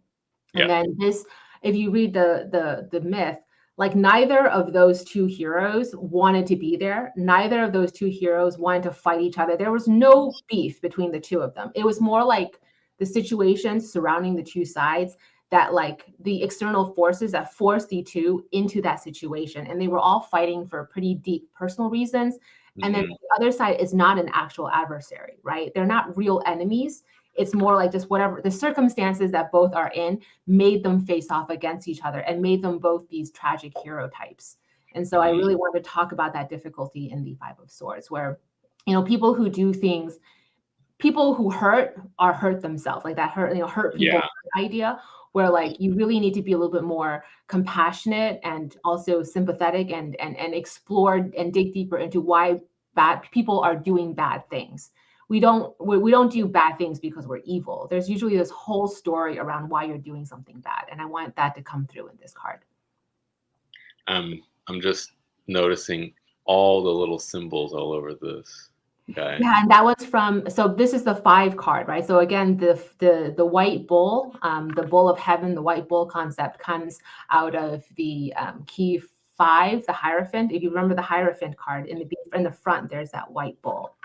And then this, if you read the myth, like neither of those two heroes wanted to be there. Neither of those two heroes wanted to fight each other. There was no beef between the two of them. It was more like the situations surrounding the two sides that like the external forces that forced the two into that situation. And they were all fighting for pretty deep personal reasons. And then the other side is not an actual adversary, right? They're not real enemies. It's more like just whatever the circumstances that both are in made them face off against each other and made them both these tragic hero types. And so I really want to talk about that difficulty in the Five of Swords, where, people who do things, people who hurt themselves, like that hurt people idea, where like you really need to be a little bit more compassionate and also sympathetic and explore and dig deeper into why bad people are doing bad things. We don't do bad things because we're evil. There's usually this whole story around why you're doing something bad, and I want that to come through in this card. I'm just noticing all the little symbols all over this guy. Yeah, and that was so this is the 5 card, right? So again, the white bull, the bull of heaven, the white bull concept comes out of the key 5, the Hierophant. If you remember the Hierophant card in the front, there's that white bull.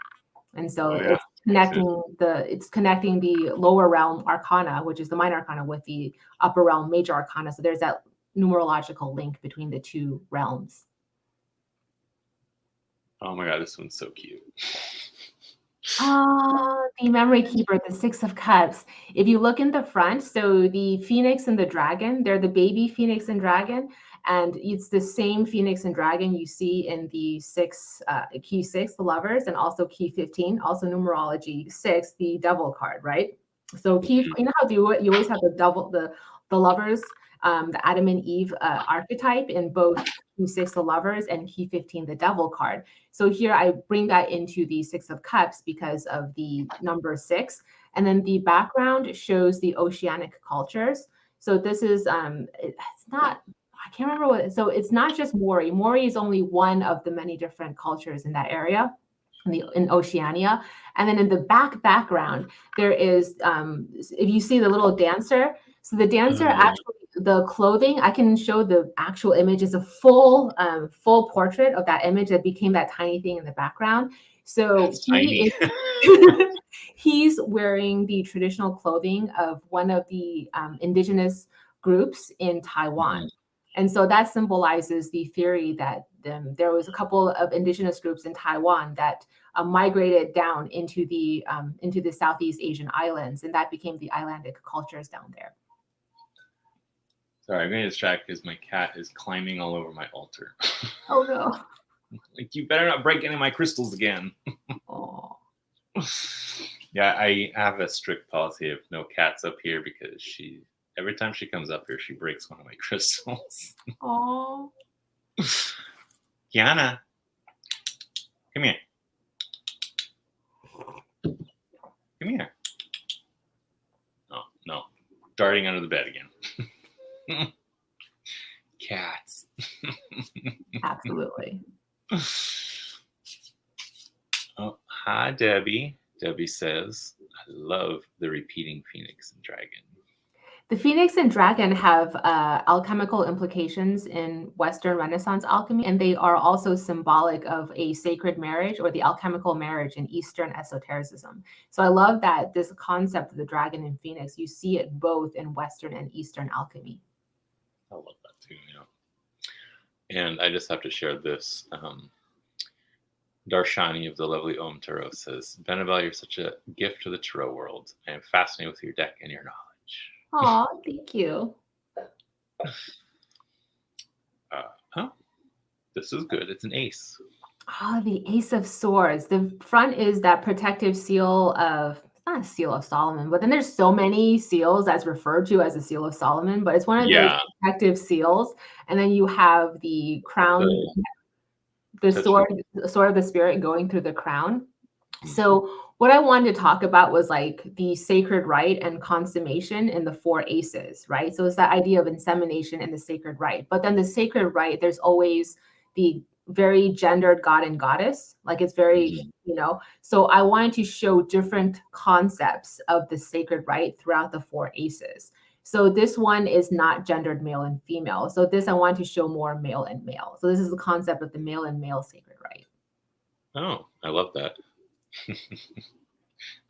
And so it's connecting the lower realm arcana, which is the minor arcana, with the upper realm major arcana. So there's that numerological link between the two realms. Oh my God, this one's so cute. The memory keeper, the 6 of Cups. If you look in the front, so the phoenix and the dragon, they're the baby phoenix and dragon. And it's the same phoenix and dragon you see in the key 6, the lovers, and also key 15, also numerology 6, the devil card, right? So you know how you always have the lovers, the Adam and Eve archetype in both key 6, the lovers, and key 15, the devil card. So here I bring that into the 6 of Cups because of the number 6. And then the background shows the oceanic cultures. So this is, it's not, I can't remember what, so it's not just Maui. Maui is only one of the many different cultures in that area, in Oceania. And then in the background, there is, if you see the little dancer, so the dancer actually, the clothing, I can show the actual image, is a full portrait of that image that became that tiny thing in the background. So he's wearing the traditional clothing of one of the indigenous groups in Taiwan. And so that symbolizes the theory that there was a couple of indigenous groups in Taiwan that migrated down into the Southeast Asian islands, and that became the islandic cultures down there. Sorry, I'm getting distracted because my cat is climbing all over my altar. Oh no. Like, you better not break any of my crystals again. Oh. Yeah, I have a strict policy of no cats up here because every time she comes up here, she breaks one of my crystals. Oh. Kiana, come here. Come here. Oh, no. Darting under the bed again. Cats. Absolutely. Oh, hi, Debbie. Debbie says, I love the repeating phoenix and dragon. The phoenix and dragon have alchemical implications in Western Renaissance alchemy, and they are also symbolic of a sacred marriage or the alchemical marriage in Eastern esotericism. So I love that this concept of the dragon and phoenix, you see it both in Western and Eastern alchemy. I love that too, yeah. And I just have to share this. Darshani of the lovely Om Tarot says, Benebell, you're such a gift to the tarot world. I am fascinated with your deck and your knowledge. Aw, thank you. This is good. It's an ace. Ah, the Ace of Swords. The front is that protective seal of, it's not a seal of Solomon, but then there's so many seals that's referred to as a seal of Solomon, but it's one of those Yeah. protective seals. And then you have the crown, the That's sword of the spirit going through the crown. Mhm. So what I wanted to talk about was like the sacred rite and consummation in the four aces, right? So it's that idea of insemination and the sacred rite. But then the sacred rite, there's always the very gendered god and goddess. Like it's very, Mhm. you know, so I wanted to show different concepts of the sacred rite throughout the four aces. So this one is not gendered male and female. So this I want to show more male and male. So this is the concept of the male and male sacred rite. Oh, I love that.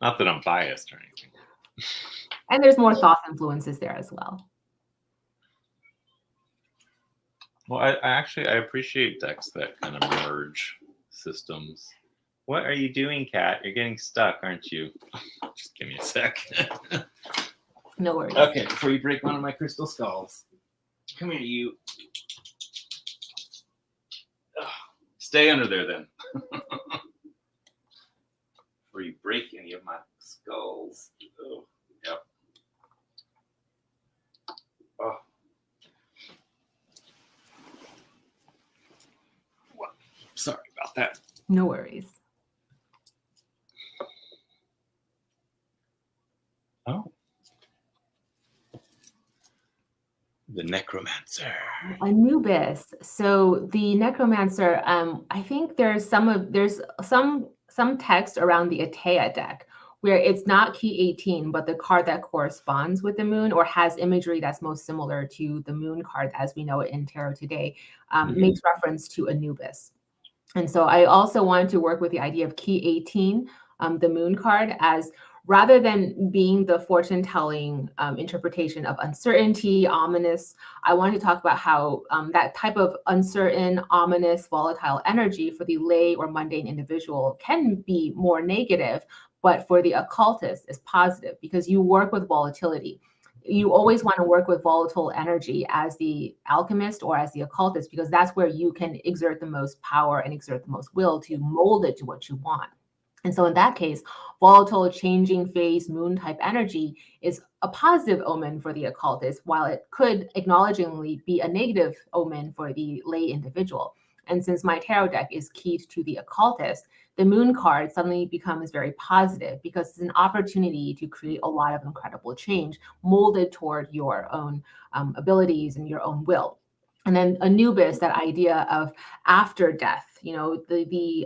Not that I'm biased or anything. And there's more thought influences there as well. Well, I appreciate decks that kind of merge systems. What are you doing, Kat? You're getting stuck, aren't you? Just give me a sec. No worries. Okay, before you break one of my crystal skulls. Come here, you. Ugh. Stay under there then. Before you break any of my skulls. Oh, yep. Oh. Well, sorry about that. No worries. Oh. The Necromancer. Anubis. So the Necromancer, I think there's some text around the Atea deck where it's not key 18, but the card that corresponds with the moon or has imagery that's most similar to the moon card as we know it in tarot today, makes reference to Anubis. And so I also wanted to work with the idea of key 18, the moon card, as rather than being the fortune telling interpretation of uncertainty, ominous, I wanted to talk about how that type of uncertain, ominous, volatile energy for the lay or mundane individual can be more negative, but for the occultist is positive because you work with volatility. You always want to work with volatile energy as the alchemist or as the occultist because that's where you can exert the most power and exert the most will to mold it to what you want. And so in that case, volatile, changing phase, moon type energy is a positive omen for the occultist, while it could acknowledgingly be a negative omen for the lay individual. And since my tarot deck is keyed to the occultist, the moon card suddenly becomes very positive because it's an opportunity to create a lot of incredible change molded toward your own abilities and your own will. And then Anubis, that idea of after death, you know, the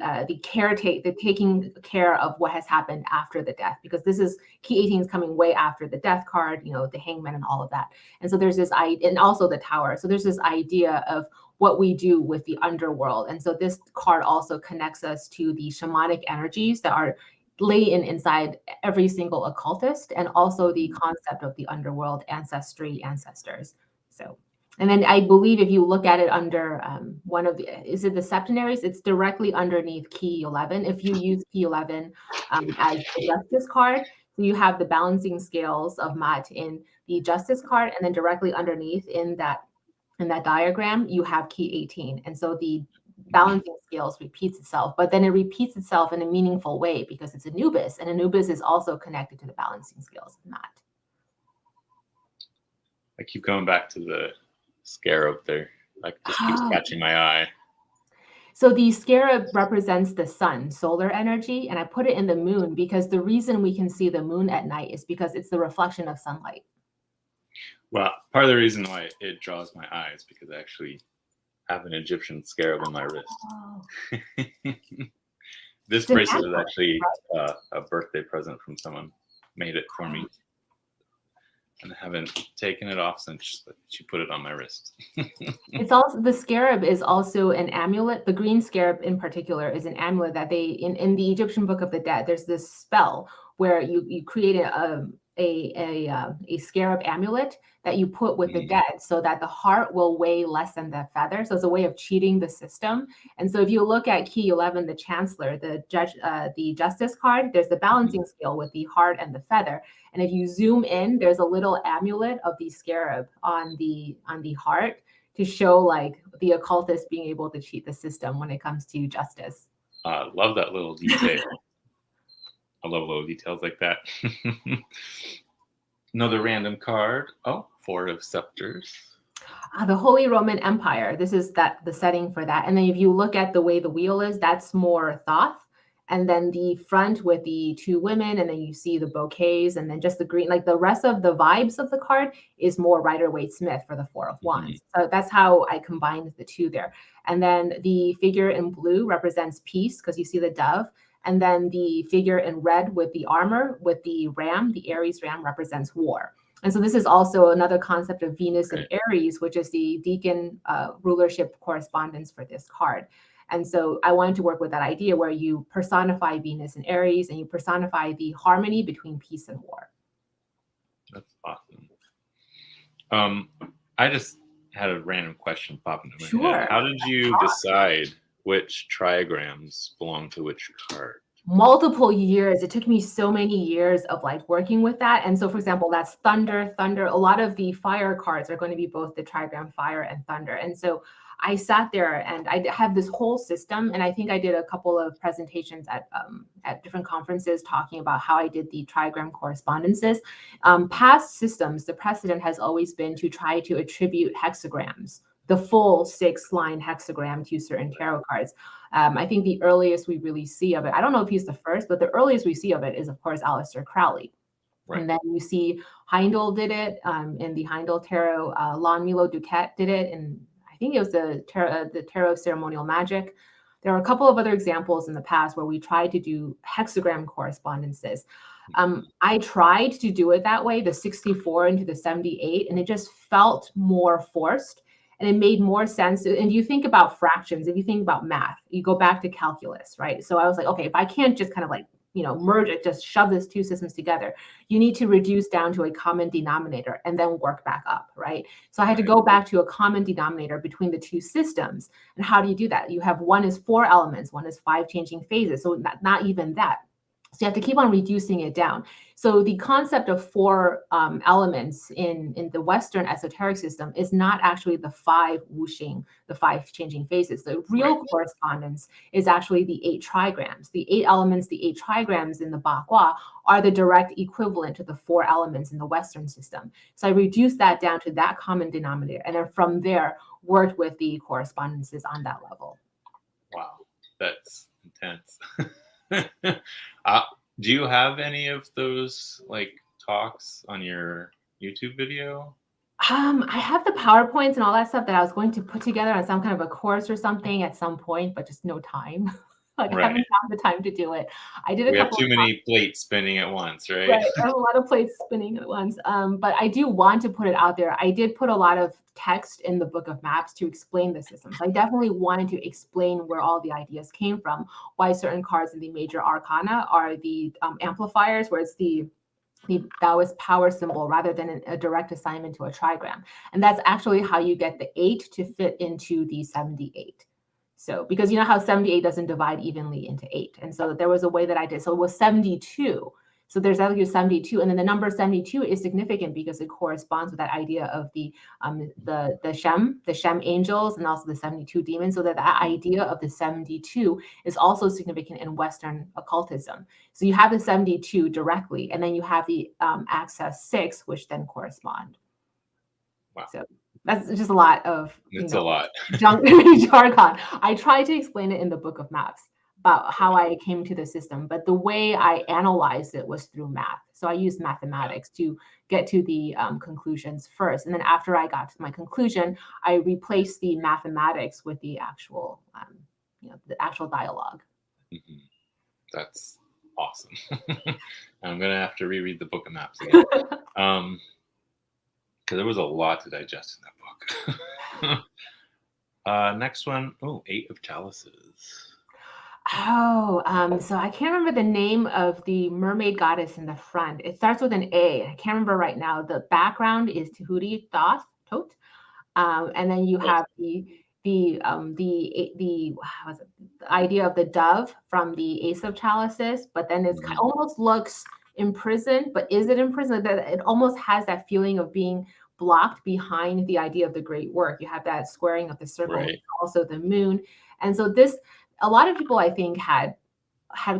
taking care of what has happened after the death, because this is key 18 is coming way after the death card, you know, the hangman and all of that. And so there's this idea, and also the tower. So there's this idea of what we do with the underworld. And so this card also connects us to the shamanic energies that are latent inside every single occultist, and also the concept of the underworld, ancestry, ancestors. So. And then I believe if you look at it under one of the, is it the septenaries? It's directly underneath key 11. If you use key 11 as the justice card, so you have the balancing scales of Mat in the justice card, and then directly underneath in that diagram, you have key 18. And so the balancing scales repeats itself, but then it repeats itself in a meaningful way because it's Anubis, and Anubis is also connected to the balancing scales of Mat. I keep going back to the scarab there. Like just keeps catching my eye. So the scarab represents the sun, solar energy, and I put it in the moon because the reason we can see the moon at night is because it's the reflection of sunlight. Well, part of the reason why it draws my eyes because I actually have an Egyptian scarab on my wrist. Oh. This bracelet is actually a birthday present from someone. Made it for me. And I haven't taken it off since she put it on my wrist. It's also, the scarab is also an amulet. The green scarab in particular is an amulet that they, in the Egyptian Book of the Dead, there's this spell where you create a scarab amulet that you put with the dead so that the heart will weigh less than the feather. So it's a way of cheating the system. And so if you look at key 11, the chancellor, the justice card, there's the balancing scale with the heart and the feather. And if you zoom in, there's a little amulet of the scarab on the heart to show like the occultist being able to cheat the system when it comes to justice. Love that little detail. I love little details like that. Another random card. Oh, Four of Scepters. The Holy Roman Empire. This is the setting for that. And then if you look at the way the wheel is, that's more Thoth. And then the front with the two women, and then you see the bouquets, and then just the green, like the rest of the vibes of the card is more Rider-Waite-Smith for the Four of Wands. So that's how I combined the two there. And then the figure in blue represents peace because you see the dove. And then the figure in red with the armor, with the ram, the Aries ram, represents war. And so this is also another concept of Venus and Aries, which is the deacon rulership correspondence for this card. And so I wanted to work with that idea where you personify Venus and Aries and you personify the harmony between peace and war. That's awesome. I just had a random question pop into my head. How did you decide which trigrams belong to which card? Multiple years. It took me so many years of like working with that. And so, for example, that's thunder. A lot of the fire cards are going to be both the trigram fire and thunder. And so I sat there and I have this whole system. And I think I did a couple of presentations at different conferences talking about how I did the trigram correspondences. Past systems, the precedent has always been to try to attribute hexagrams, the full 6-line hexagram to certain tarot cards. I think the earliest we really see of it, I don't know if he's the first, but the earliest we see of it is, of course, Aleister Crowley. Right. And then you see Heindel did it in the Heindel Tarot. Lon Milo Duquette did it, and I think it was the Tarot Ceremonial Magic. There are a couple of other examples in the past where we tried to do hexagram correspondences. I tried to do it that way, the 64 into the 78, and it just felt more forced. And it made more sense. And you think about fractions, if you think about math, you go back to calculus, right? So I was like, okay, if I can't just kind of like, merge it, just shove these two systems together, you need to reduce down to a common denominator and then work back up, right? So I had to go back to a common denominator between the two systems. And how do you do that? You have one is 4 elements, one is 5 changing phases. So not even that. So you have to keep on reducing it down. So the concept of 4 elements in the Western esoteric system is not actually the 5 whooshing, the 5 changing phases. The real correspondence is actually the 8 trigrams. The 8 elements, the 8 trigrams in the Bagua are the direct equivalent to the 4 elements in the Western system. So I reduced that down to that common denominator, and then from there worked with the correspondences on that level. Wow, that's intense. Do you have any of those like talks on your YouTube video? I have the PowerPoints and all that stuff that I was going to put together on some kind of a course or something at some point, but just no time. I haven't found the time to do it. I did a couple. We have too many plates spinning at once, right? Right. I have a lot of plates spinning at once. But I do want to put it out there. I did put a lot of text in the Book of Maps to explain the system. So I definitely wanted to explain where all the ideas came from, why certain cards in the major arcana are the amplifiers, where it's the Taoist power symbol rather than a direct assignment to a trigram. And that's actually how you get the 8 to fit into the 78. So, because you know how 78 doesn't divide evenly into 8. And so there was a way that I did. So it was 72. So there's actually 72. And then the number 72 is significant because it corresponds with that idea of the Shem angels and also the 72 demons. So that idea of the 72 is also significant in Western occultism. So you have the 72 directly, and then you have the access 6, which then correspond. Wow. So that's just a lot of a lot jargon. I try to explain it in the Book of Maps about how I came to the system, but the way I analyzed it was through math. So I used mathematics to get to the conclusions first, and then after I got to my conclusion, I replaced the mathematics with the actual, the actual dialogue. Mm-hmm. That's awesome. I'm gonna have to reread the Book of Maps again. Because there was a lot to digest in that book. Next one, 8 of Chalices. So I can't remember the name of the mermaid goddess in the front. It starts with an A. I can't remember right now. The background is Tahuti Thoth, and then you have the idea of the dove from the Ace of Chalices, but then it's almost looks imprisoned, but is it imprisoned? That it almost has that feeling of being blocked behind the idea of the great work. You have that squaring of the circle, Right. also the moon. And so this, a lot of people I think had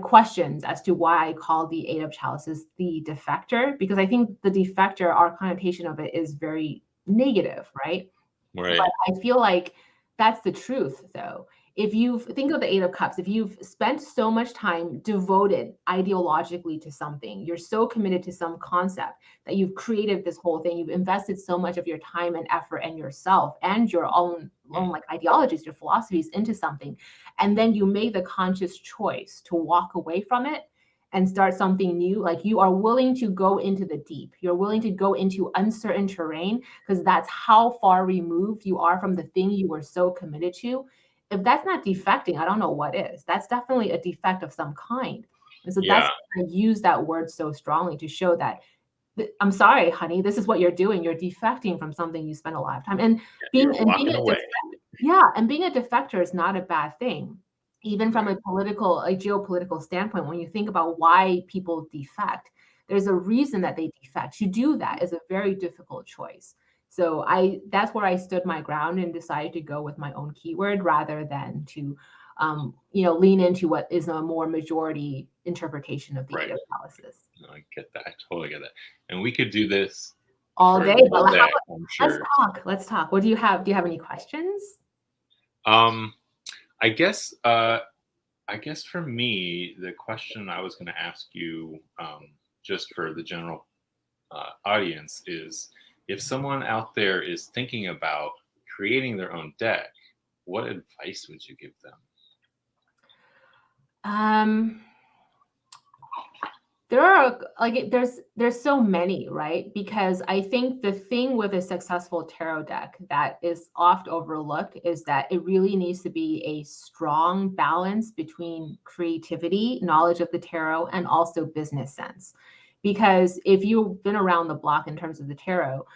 questions as to why I call the Eight of Chalices the defector, because I think the defector, our connotation of it is very negative, right? Right. But I feel like that's the truth, though. If you think of the Eight of Cups, if you've spent so much time devoted ideologically to something, you're so committed to some concept that you've created this whole thing, you've invested so much of your time and effort and yourself and your own like ideologies, your philosophies into something, and then you make the conscious choice to walk away from it and start something new, like you are willing to go into the deep, you're willing to go into uncertain terrain, because that's how far removed you are from the thing you were so committed to. If that's not defecting, I don't know what is. That's definitely a defect of some kind. And so that's why I use that word so strongly, to show that I'm sorry, honey, this is what you're doing. You're defecting from something you spent a lot of time. And being a defector is not a bad thing. Even from a geopolitical standpoint, when you think about why people defect, there's a reason that they defect. To do that is a very difficult choice. So that's where I stood my ground and decided to go with my own keyword rather than to lean into what is a more majority interpretation of the Eight of Chalices. No, I get that. I totally get that. And we could do this all day. But I'm sure. Let's talk. What do you have? Do you have any questions? I guess for me, the question I was going to ask you, just for the general audience, is if someone out there is thinking about creating their own deck, what advice would you give them? There are there's so many, right? Because I think the thing with a successful tarot deck that is oft overlooked is that it really needs to be a strong balance between creativity, knowledge of the tarot, and also business sense. Because if you've been around the block in terms of the tarot,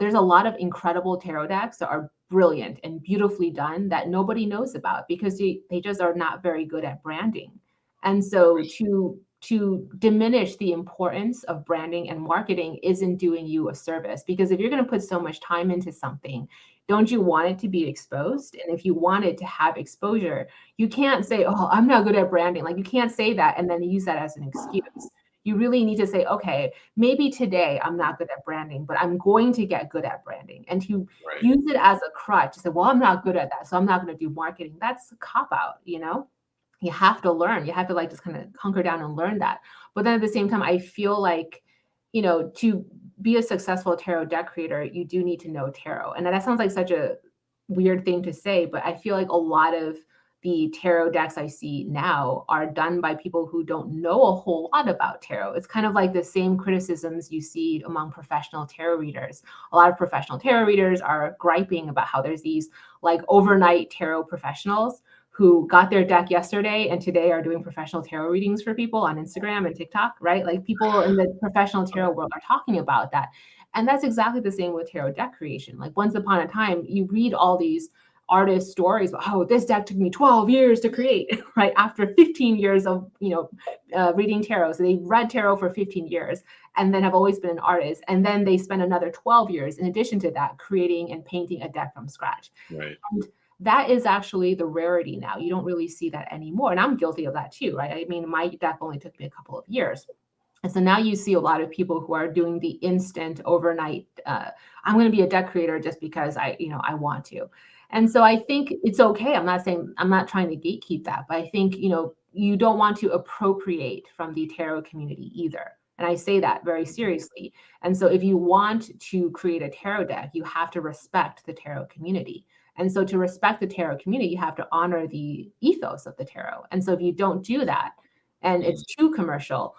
there's a lot of incredible tarot decks that are brilliant and beautifully done that nobody knows about because they just are not very good at branding. And so to diminish the importance of branding and marketing isn't doing you a service, because if you're going to put so much time into something, don't you want it to be exposed? And if you want it to have exposure, you can't say, oh, I'm not good at branding. Like, you can't say that and then use that as an excuse. You really need to say, okay, maybe today I'm not good at branding, but I'm going to get good at branding. And to use it as a crutch to say, well, I'm not good at that, so I'm not going to do marketing. That's a cop-out, You have to learn. You have to just kind of hunker down and learn that. But then at the same time, I feel like, to be a successful tarot deck creator, you do need to know tarot. And that sounds like such a weird thing to say, but I feel like a lot of the tarot decks I see now are done by people who don't know a whole lot about tarot. It's kind of like the same criticisms you see among professional tarot readers. A lot of professional tarot readers are griping about how there's these overnight tarot professionals who got their deck yesterday and today are doing professional tarot readings for people on Instagram and TikTok, right? Like, people in the professional tarot world are talking about that. And that's exactly the same with tarot deck creation. Like, once upon a time, you read all these artist stories about, oh, this deck took me 12 years to create, right? After 15 years of, reading tarot. So they read tarot for 15 years and then have always been an artist. And then they spend another 12 years in addition to that, creating and painting a deck from scratch. Right. And that is actually the rarity now. You don't really see that anymore. And I'm guilty of that too, right? I mean, my deck only took me a couple of years. And so now you see a lot of people who are doing the instant overnight, I'm going to be a deck creator just because I want to. And so I think it's okay. I'm not trying to gatekeep that, but I think, you don't want to appropriate from the tarot community either. And I say that very seriously. And so if you want to create a tarot deck, you have to respect the tarot community. And so to respect the tarot community, you have to honor the ethos of the tarot. And so if you don't do that and it's too commercial,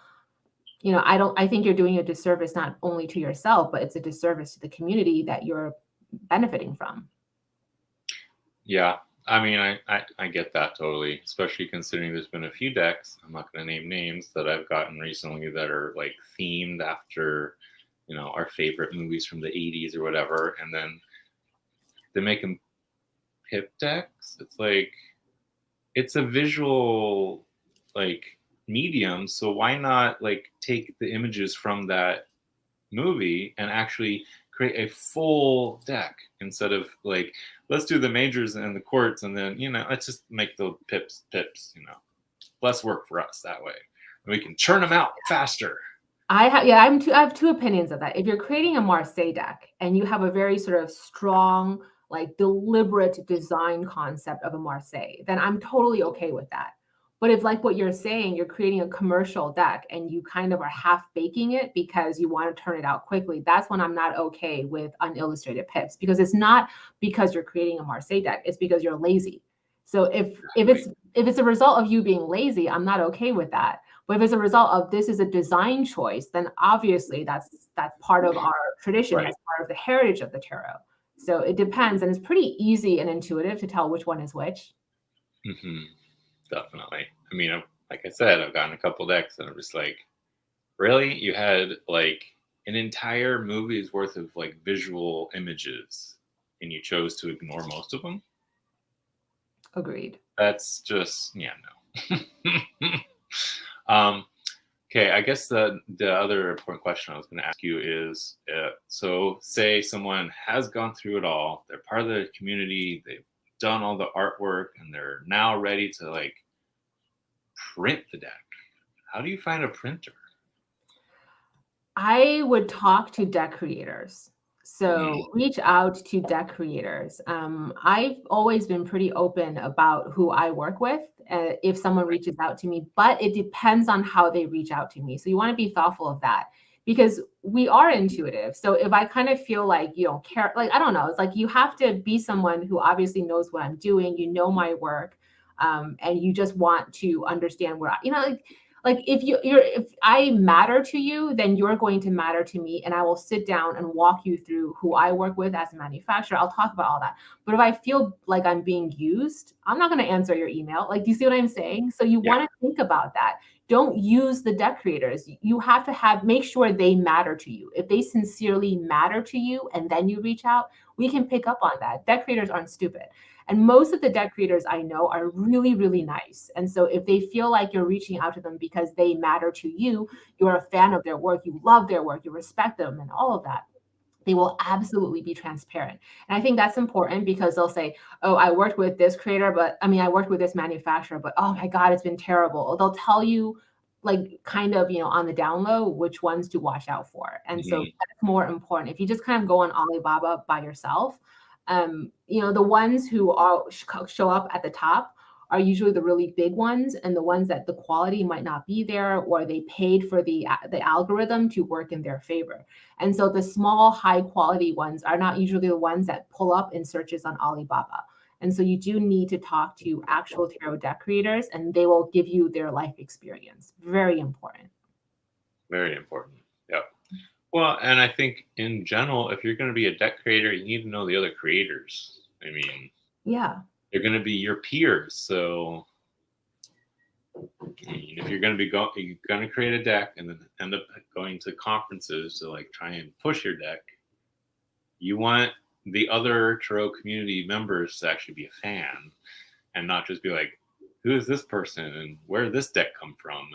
I think you're doing a disservice not only to yourself, but it's a disservice to the community that you're benefiting from. Yeah, I mean, I get that totally, especially considering there's been a few decks, I'm not going to name names, that I've gotten recently that are themed after, our favorite movies from the 80s or whatever. And then they make them pip decks. It's a visual medium, so why not take the images from that movie and actually create a full deck instead of like, let's do the majors and the courts, and then, let's just make the pips, less work for us that way. We can churn them out faster. I have two opinions of that. If you're creating a Marseille deck and you have a very sort of strong, like deliberate design concept of a Marseille, then I'm totally okay with that. But if, like what you're saying, you're creating a commercial deck and you kind of are half baking it because you want to turn it out quickly, that's when I'm not okay with unillustrated pips, because it's not because you're creating a Marseille deck, it's because you're lazy. So if it's a result of you being lazy, I'm not okay with that. But if it's a result of this is a design choice, then obviously that's part of our tradition, Right. that's part of the heritage of the tarot. So it depends, and it's pretty easy and intuitive to tell which one is which. Mm-hmm. Definitely. I mean, like I said, I've gotten a couple decks and I'm just like, really? You had like an entire movie's worth of like visual images and you chose to ignore most of them? Agreed. That's just, no. Okay, I guess the other important question I was going to ask you is, so say someone has gone through it all, they're part of the community, they've done all the artwork, and they're now ready to like print the deck. How do you find a printer? I would talk to deck creators. So reach out to deck creators. I've always been pretty open about who I work with if someone reaches out to me, but it depends on how they reach out to me. So you want to be thoughtful of that, because we are intuitive. So if I kind of feel like you don't care, like, I don't know, it's like you have to be someone who obviously knows what I'm doing, my work, and you just want to understand where, like if I matter to you, then you're going to matter to me, and I will sit down and walk you through who I work with as a manufacturer. I'll talk about all that. But if I feel like I'm being used, I'm not going to answer your email. Like, do you see what I'm saying? So you want to think about that. Don't use the deck creators. You have to make sure they matter to you. If they sincerely matter to you and then you reach out, we can pick up on that. Deck creators aren't stupid. And most of the deck creators I know are really, really nice. And so if they feel like you're reaching out to them because they matter to you, you're a fan of their work, you love their work, you respect them and all of that, they will absolutely be transparent. And I think that's important, because they'll say, oh, I worked with this creator, I worked with this manufacturer, but oh my God, it's been terrible. Or they'll tell you, like, kind of, on the down low, which ones to watch out for. And so that's more important. If you just kind of go on Alibaba by yourself, the ones who show up at the top are usually the really big ones, and the ones that the quality might not be there, or they paid for the algorithm to work in their favor. And so the small, high quality ones are not usually the ones that pull up in searches on Alibaba. And so you do need to talk to actual tarot deck creators, and they will give you their life experience. Very important. Very important. Yep. Well, and I think in general, if you're going to be a deck creator, you need to know the other creators. I mean, they're going to be your peers. So if you're going to you're going to create a deck and then end up going to conferences to like try and push your deck, you want the other tarot community members to actually be a fan and not just be like, who is this person and where did this deck come from?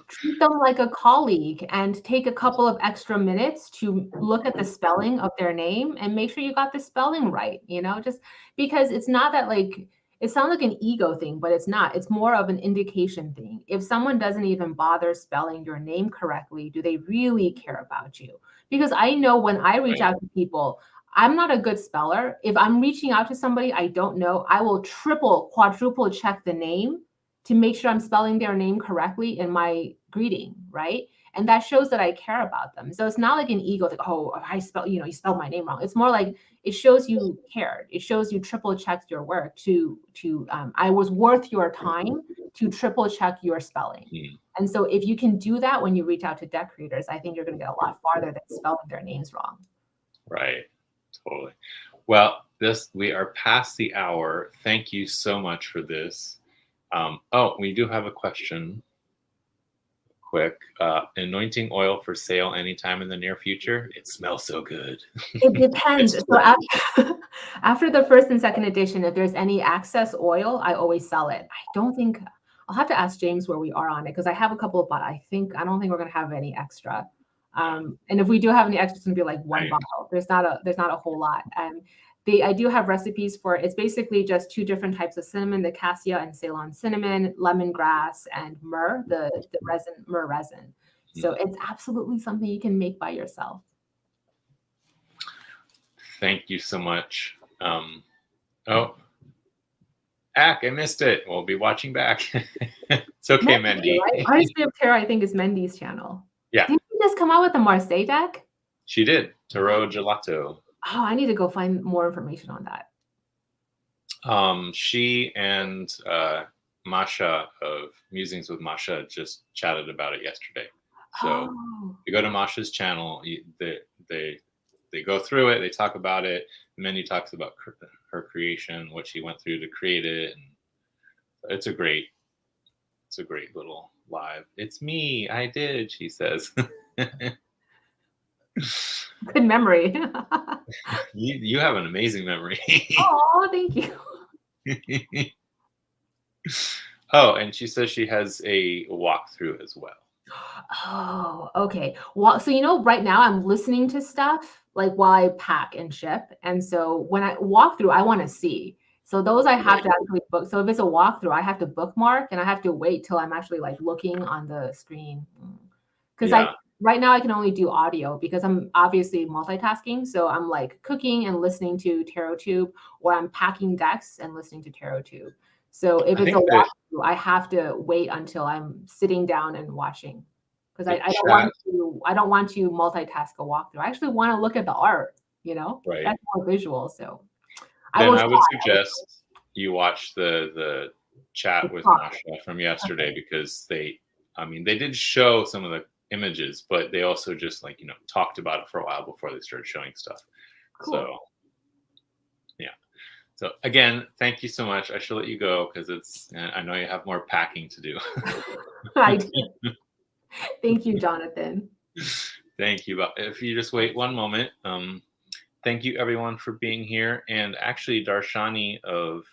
Treat them like a colleague and take a couple of extra minutes to look at the spelling of their name and make sure you got the spelling right, just because it's not that, like, it sounds like an ego thing, but it's not. It's more of an indication thing. If someone doesn't even bother spelling your name correctly, do they really care about you? Because I know when I reach out to people, I'm not a good speller. If I'm reaching out to somebody I don't know, I will triple, quadruple check the name to make sure I'm spelling their name correctly in my greeting, right? And that shows that I care about them. So it's not like an ego, like, oh, I spell, you spelled my name wrong. It's more like it shows you cared. It shows you triple checked your work I was worth your time to triple check your spelling. And so if you can do that when you reach out to deck creators, I think you're going to get a lot farther than spelling their names wrong. Right. Totally. Well, we are past the hour. Thank you so much for this. We do have a question. Quick. Anointing oil for sale anytime in the near future? It smells so good. It depends. So after the first and second edition, if there's any excess oil, I always sell it. I'll have to ask James where we are on it, because I have a couple of, but I don't think we're going to have any extra. And if we do have any extras, it's gonna be like one Right. bottle. There's not a whole lot. I do have recipes for it's basically just 2 different types of cinnamon, the cassia and Ceylon cinnamon, lemongrass, and myrrh, the myrrh resin. So it's absolutely something you can make by yourself. Thank you so much. Oh, Ack, I missed it. We'll be watching back. It's okay, Mendy. Right? Artistry of Tarot, I think, is Mendy's channel. Yeah. Didn't you just come out with the Marseille deck? She did. Tarot Gelato. Oh, I need to go find more information on that. She and Masha of Musings with Masha just chatted about it yesterday. So you go to Masha's channel, they go through it, they talk about it, and then he talks about her creation, what she went through to create it, and it's a great little live. It's me, I did, she says. Good memory. You have an amazing memory. Oh, thank you. Oh, and she says she has a walkthrough as well. Oh, okay. Well, so right now I'm listening to stuff like while I pack and ship. And so when I walk through, I want to see. So those I have to actually book. So if it's a walkthrough, I have to bookmark and I have to wait till I'm actually like looking on the screen. Because right now I can only do audio because I'm obviously multitasking. So I'm like cooking and listening to TarotTube, or I'm packing decks and listening to TarotTube. So if it's a walkthrough, I have to wait until I'm sitting down and watching, because I don't want to multitask a walkthrough. I actually want to look at the art. Right. That's more visual. So then I would suggest you watch the chat with Masha from yesterday, because they did show some of the images, but they also just talked about it for a while before they started showing stuff. Cool. So yeah. So again, thank you so much. I should let you go because I know you have more packing to do. I do. Thank you, Jonathan. Thank you. If you just wait one moment. Thank you everyone for being here. And actually, Darshani of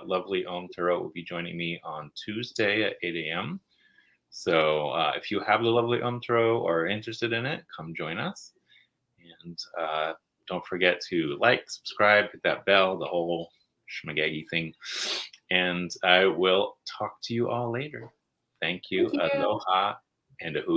Lovely Om Tarot will be joining me on Tuesday at 8 a.m. So if you have the Lovely Om Tarot or are interested in it, come join us. And don't forget to like, subscribe, hit that bell, the whole schmagaggy thing. And I will talk to you all later. Thank you. Aloha and a